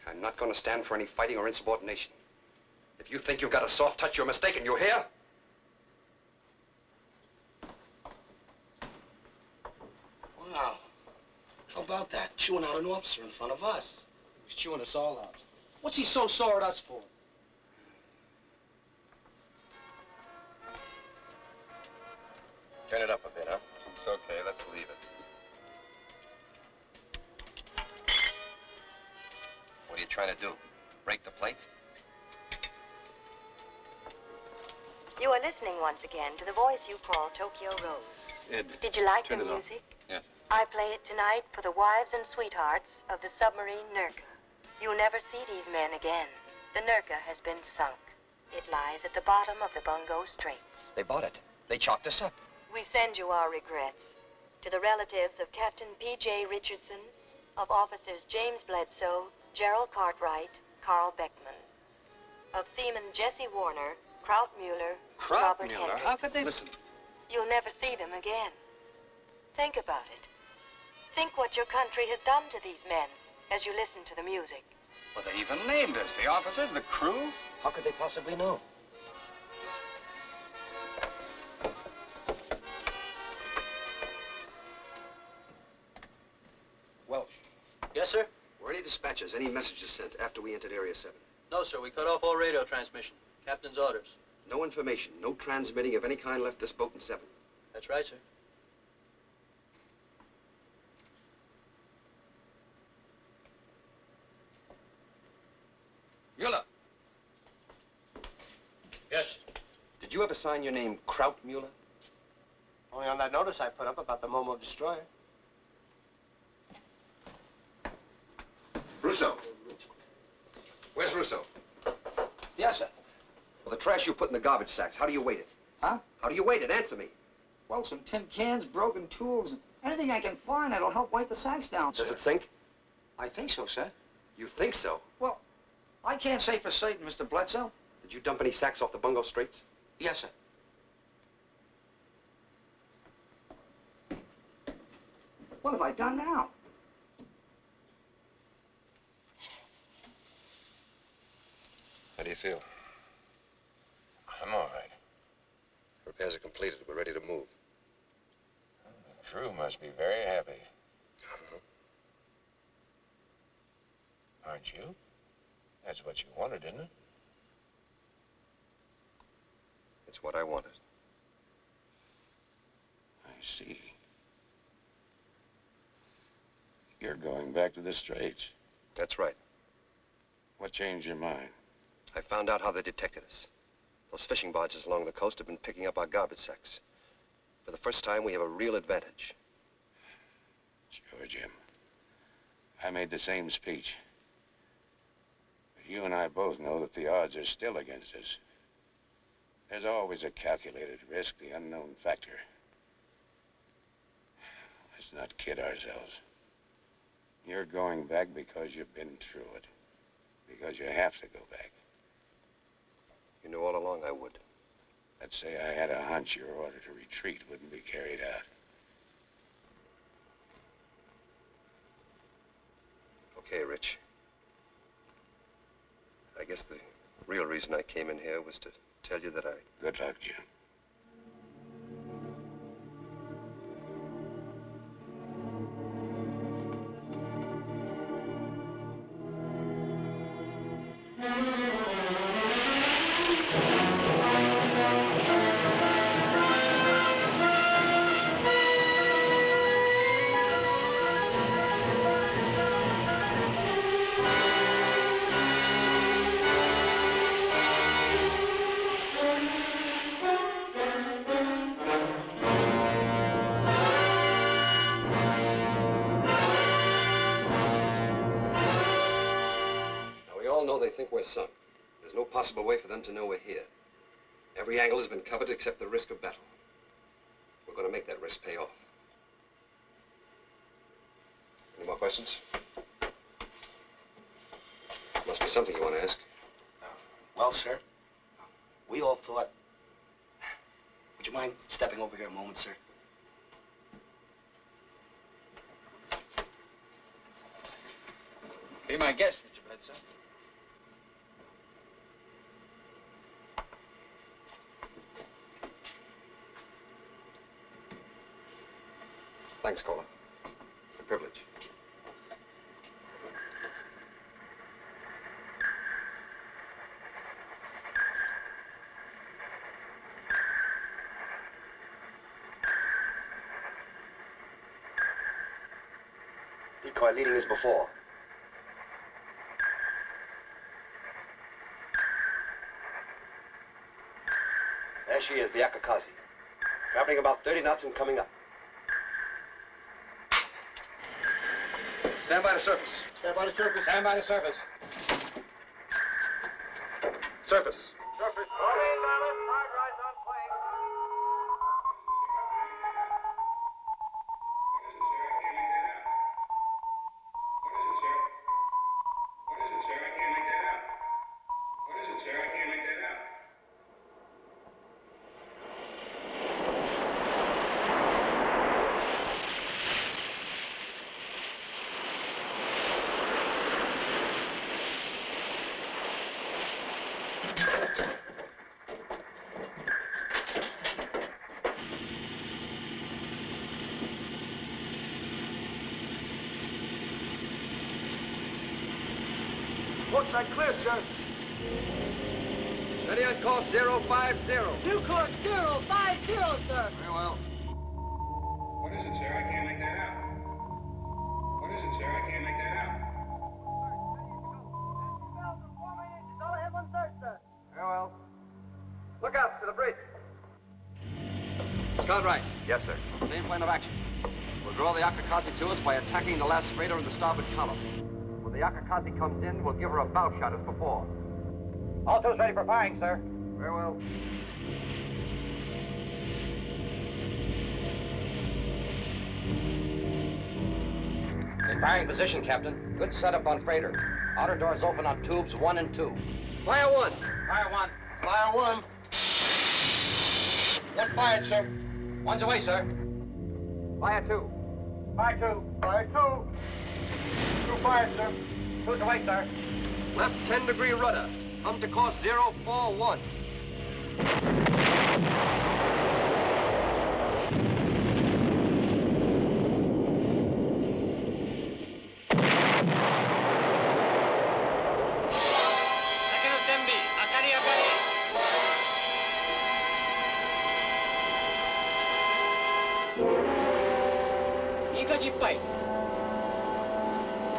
I'm not going to stand for any fighting or insubordination. If you think you've got a soft touch, you're mistaken. You hear? Wow. How about that? Chewing out an officer in front of us. He's chewing us all out. What's he so sore at us for? Turn it up a bit, huh? It's okay. Let's leave it. What are you trying to do? Break the plate? You are listening once again to the voice you call Tokyo Rose. Ed, Did you like the turn it off. music? Yes. I play it tonight for the wives and sweethearts of the submarine Nerka. You'll never see these men again. The Nerka has been sunk. It lies at the bottom of the Bungo Straits. They bought it. They chalked us up. We send you our regrets. To the relatives of Captain P.J. Richardson, of officers James Bledsoe, Gerald Cartwright, Carl Beckman, of seamen Jesse Warner, Kraut Mueller, Robert Hendricks. How could they... Listen. You'll never see them again. Think about it. Think what your country has done to these men as you listen to the music. Well, they even named us. The officers, the crew. How could they possibly know? Welsh. Yes, sir? Were any dispatches, any messages sent after we entered Area 7? No, sir. We cut off all radio transmission. Captain's orders. No information, no transmitting of any kind left this boat in 7. That's right, sir. Mueller. Yes. Did you ever sign your name Kraut Mueller? Only on that notice I put up about the Momo destroyer. Russo. Where's Russo? Yes, sir. Well, the trash you put in the garbage sacks, how do you weight it? Huh? How do you weight it? Answer me. Well, some tin cans, broken tools, anything I can find that'll help weight the sacks down, Does it sink? I think so, sir. You think so? Well, I can't say for certain, Mr. Bledsoe. Did you dump any sacks off the Bungo Straits? Yes, sir. What have I done now? How do you feel? I'm all right. Repairs are completed. We're ready to move. The crew must be very happy. Aren't you? That's what you wanted, isn't it? It's what I wanted. I see. You're going back to the Straits. That's right. What changed your mind? I found out how they detected us. Those fishing barges along the coast have been picking up our garbage sacks. For the first time, we have a real advantage. Sure, Jim. I made the same speech. But you and I both know that the odds are still against us. There's always a calculated risk, the unknown factor. Let's not kid ourselves. You're going back because you've been through it. Because you have to go back. You knew all along I would. Let's say I had a hunch your order to retreat wouldn't be carried out. Okay, Rich. I guess the real reason I came in here was to tell you that I... Good luck, Jim. all know they think we're sunk. There's no possible way for them to know we're here. Every angle has been covered except the risk of battle. We're going to make that risk pay off. Any more questions? Must be something you want to ask. Well, sir, we all thought... Would you mind stepping over here a moment, sir? Be my guest, Mr. Bledsoe. Thanks, Cola. It's a privilege. Decoy leading as before. There she is, the Akakazi. Traveling about 30 knots and coming up. Stand by the surface. Stand by the surface. Stand by the surface. Surface. Surface. Looks like clear, sir. Steady on course 050. New course 050, sir. Very well. What is it, sir? I can't make that out. What is it, sir? I can't make that out. Very well. Look out to the bridge. Scout right. Yes, sir. Same plan of action. We'll draw the Akakazi to us by attacking the last freighter in the starboard column. When the Akakazi comes in, we'll give her a bow shot as before. All two's ready for firing, sir. Very well. In firing position, Captain. Good setup on freighter. Outer doors open on tubes 1 and 2. Fire 1. Fire 1. Fire 1. One fired, sir. One's away, sir. Fire 2. Fire 2. Fire 2. 2 fired, sir. Two's away, sir. Left 10-degree rudder. Come to course 041.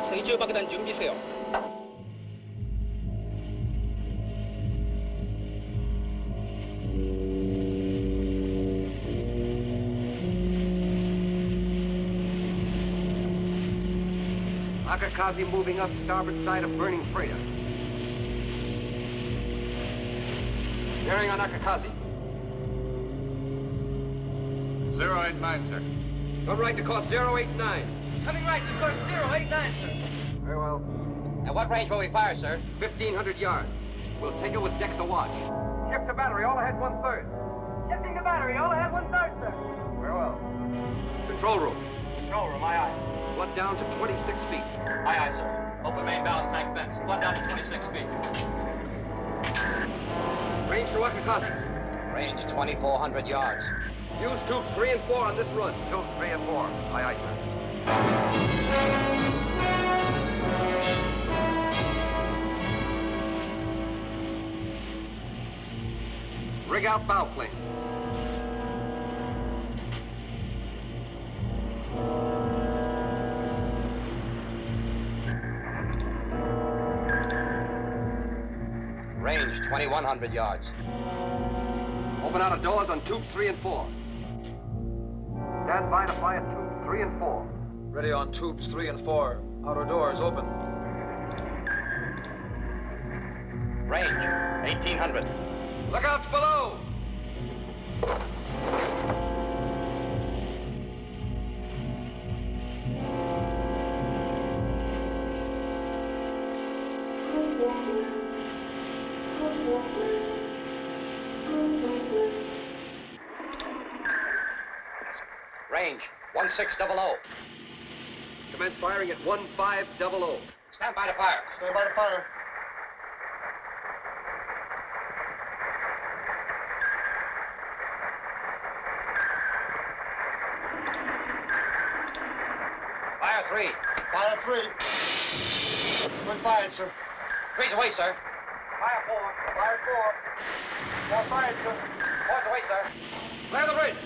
水中爆弾 준비세요. Akakazi moving up starboard side of burning freighter. Bearing on Akakazi. 089, sir. Come right to course 089. Coming right to course 089, sir. Very well. At what range will we fire, sir? 1,500 yards. We'll take it with decks awash. Shift to battery, all ahead 1/3. Shifting the battery, all ahead 1/3, sir. Very well. Control room. Control room, aye, aye. Flood down to 26 feet. Aye, aye, sir. Open main ballast tank vents. Flood down to 26 feet. Range to Akakazi. Range 2,400 yards. Use tubes 3 and 4 on this run. Tubes 3 and 4. Aye, aye, sir. Rig out bow planes. Range 2,100 yards. Open outer doors on tubes 3 and 4. Stand by to fire tubes 3 and 4. Ready on tubes 3 and 4. Outer doors open. Range, 1,800. Lookouts below! Range, 1,600. Commence firing at 1,500. Stand by to fire. Stand by to fire. Fire 3. Fire 3. Good fired, sir. 3's away, sir. Fire 4. Fire 4. 4 fired, sir. 4's away, sir. Clear the bridge!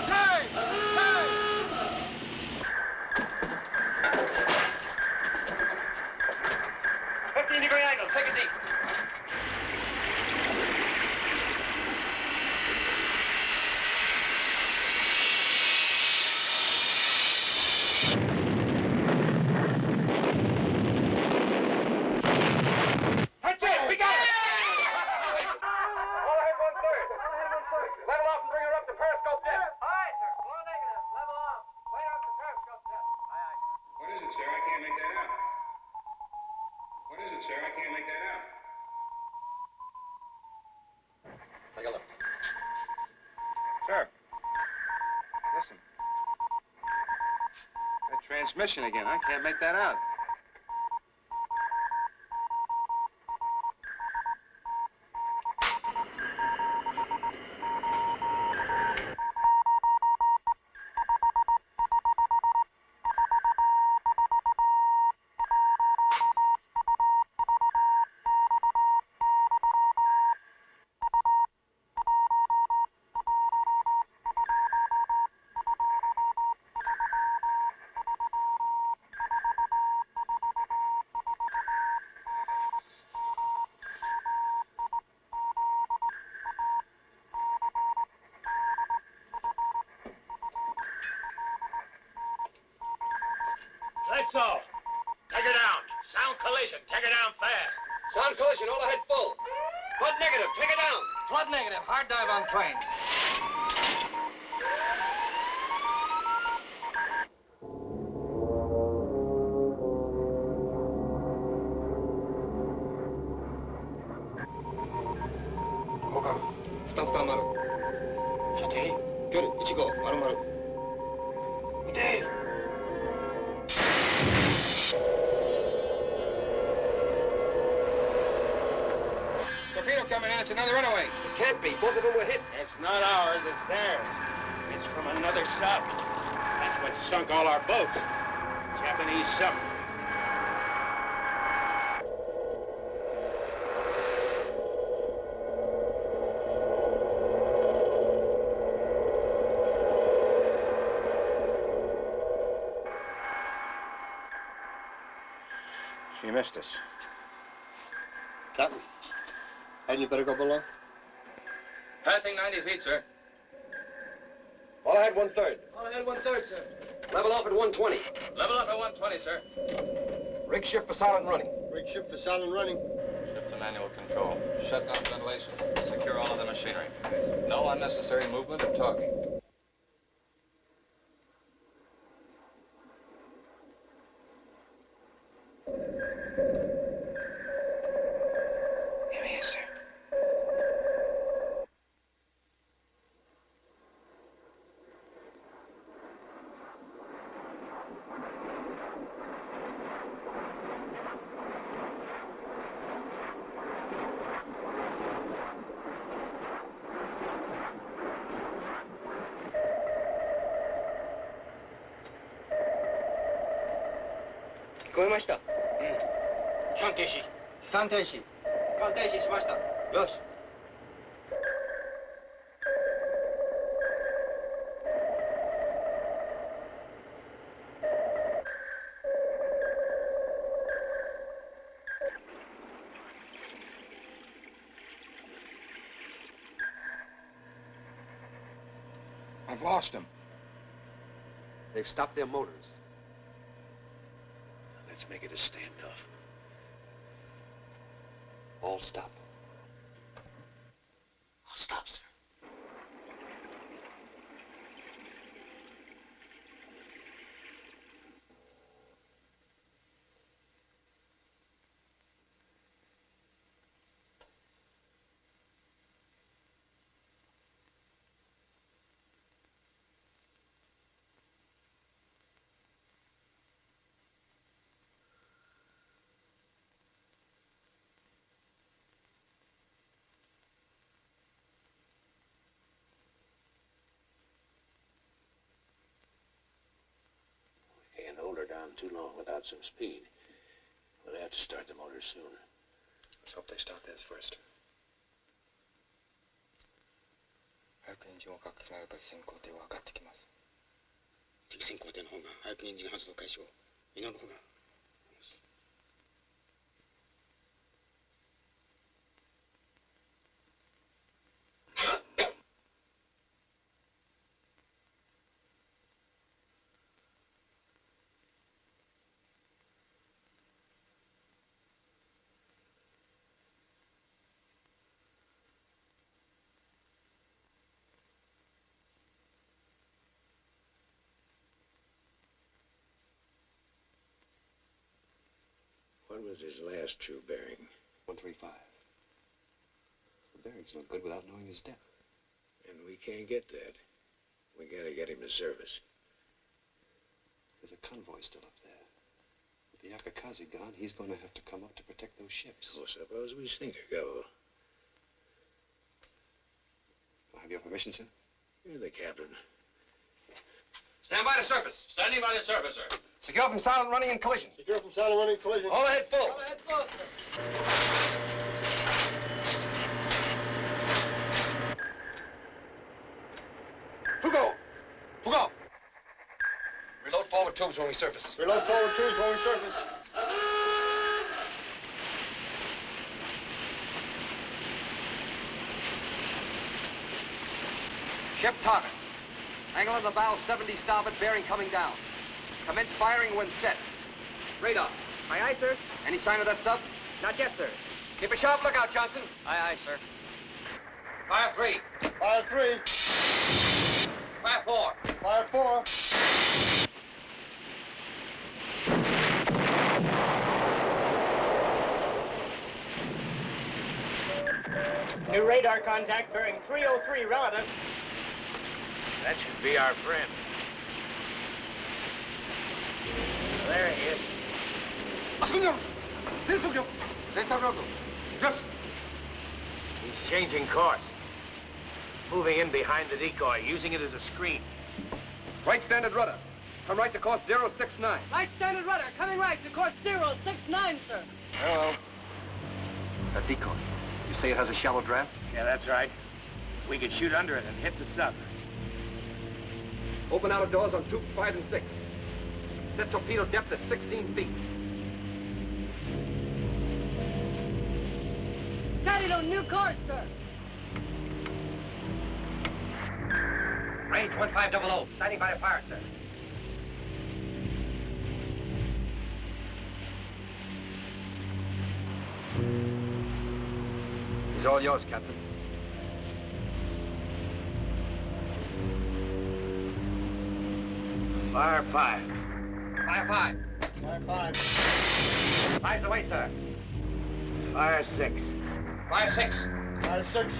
Hey! Hey! 15-degree angle. Take it deep. That's it! We got it! All ahead 1/3. Level off and bring her up to periscope depth. All right, sir. More negative. Level off. Bring her up to periscope depth. Aye, aye. What is it, sir? I can't make that out. What is it, sir? I can't make that out. Take a look. Sir. Listen. That transmission again. I can't make that out. That's all. Take her down. Sound collision. Take her down fast. Sound collision, all ahead full. Flood negative, take it down. Flood negative. Hard dive on planes. 스탑 마루. 샤테이. 교류 15 마루마루. 네. Torpedo coming in. It's another runaway. It can't be. Both of them were hits. It's not ours. It's theirs. It's from another sub. That's what sunk all our boats. Japanese submarine. She missed us. Captain, hadn't you better go below? Passing 90 feet, sir. All ahead 1/3. All ahead 1/3, sir. Level off at 120. Level up at 120, sir. Rig shift for silent running. Rig ship for silent running. Shift to manual control. Shut down ventilation. Secure all of the machinery. No unnecessary movement or talking. Here he is, sir. I've lost them. They've stopped their motors. Let's make it a standoff. All stop. All stop, sir. Can't hold her down too long without some speed. We'll have to start the motor soon. Let's hope they start theirs first. 早くエンジンをかけられれば先行艇は上がってきます。敵先行艇の方が早くエンジン発動開始を祈る方が。What was his last true bearing? 135. The bearings look good without knowing his depth. And we can't get that. We gotta get him to service. There's a convoy still up there. With the Akakazi gone, he's going to have to come up to protect those ships. Oh, suppose we sink a couple. I'll have your permission, sir? You're the captain. Stand by the surface. Standing by the surface, sir. Secure from silent running and collision. Secure from silent running collision. All ahead full. All ahead full, sir. Fugo! Fugo! Reload forward tubes when we surface. Reload forward tubes when we surface. Ship targets. Angle of the bow 70 starboard, bearing coming down. Commence firing when set. Radar. Aye, aye, sir. Any sign of that sub? Not yet, sir. Keep a sharp lookout, Johnson. Aye, aye, sir. Fire 3. Fire 3. Fire 4. Fire 4. New radar contact bearing 303 relative. That should be our friend. There he is. Yes. He's changing course. Moving in behind the decoy, using it as a screen. Right standard rudder. Come right to course 069. Right standard rudder, coming right to course 069, sir. Hello. That decoy. You say it has a shallow draft? Yeah, that's right. We could shoot under it and hit the sub. Open outer doors on tubes 5 and 6. Set torpedo depth at 16 feet. Started on new course, sir. Range 1500. Standing by the fire, sir. He's all yours, Captain. Fire 5. Fire 5. Fire 5. 5's away, sir. Fire 6. Fire 6. Fire 6.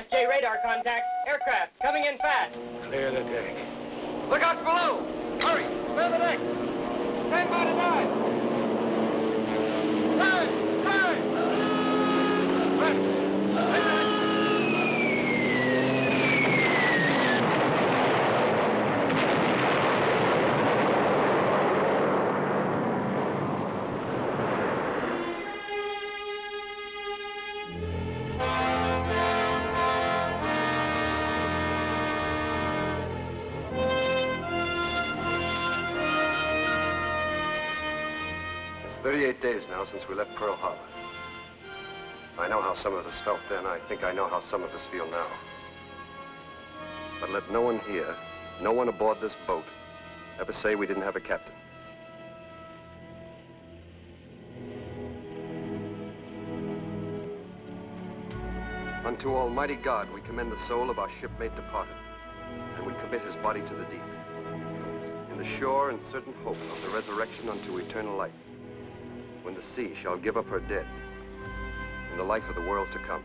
SJ radar contact. Aircraft coming in fast. Clear the deck. Lookouts below! Hurry! Clear the decks. Stand by to dive. Dive! Dive! Left. It's 38 days now since we left Pearl Harbor. I know how some of us felt then. I think I know how some of us feel now. But let no one here, no one aboard this boat, ever say we didn't have a captain. Unto Almighty God we commend the soul of our shipmate departed, and we commit his body to the deep, in the sure and certain hope of the resurrection unto eternal life, when the sea shall give up her dead, in the life of the world to come.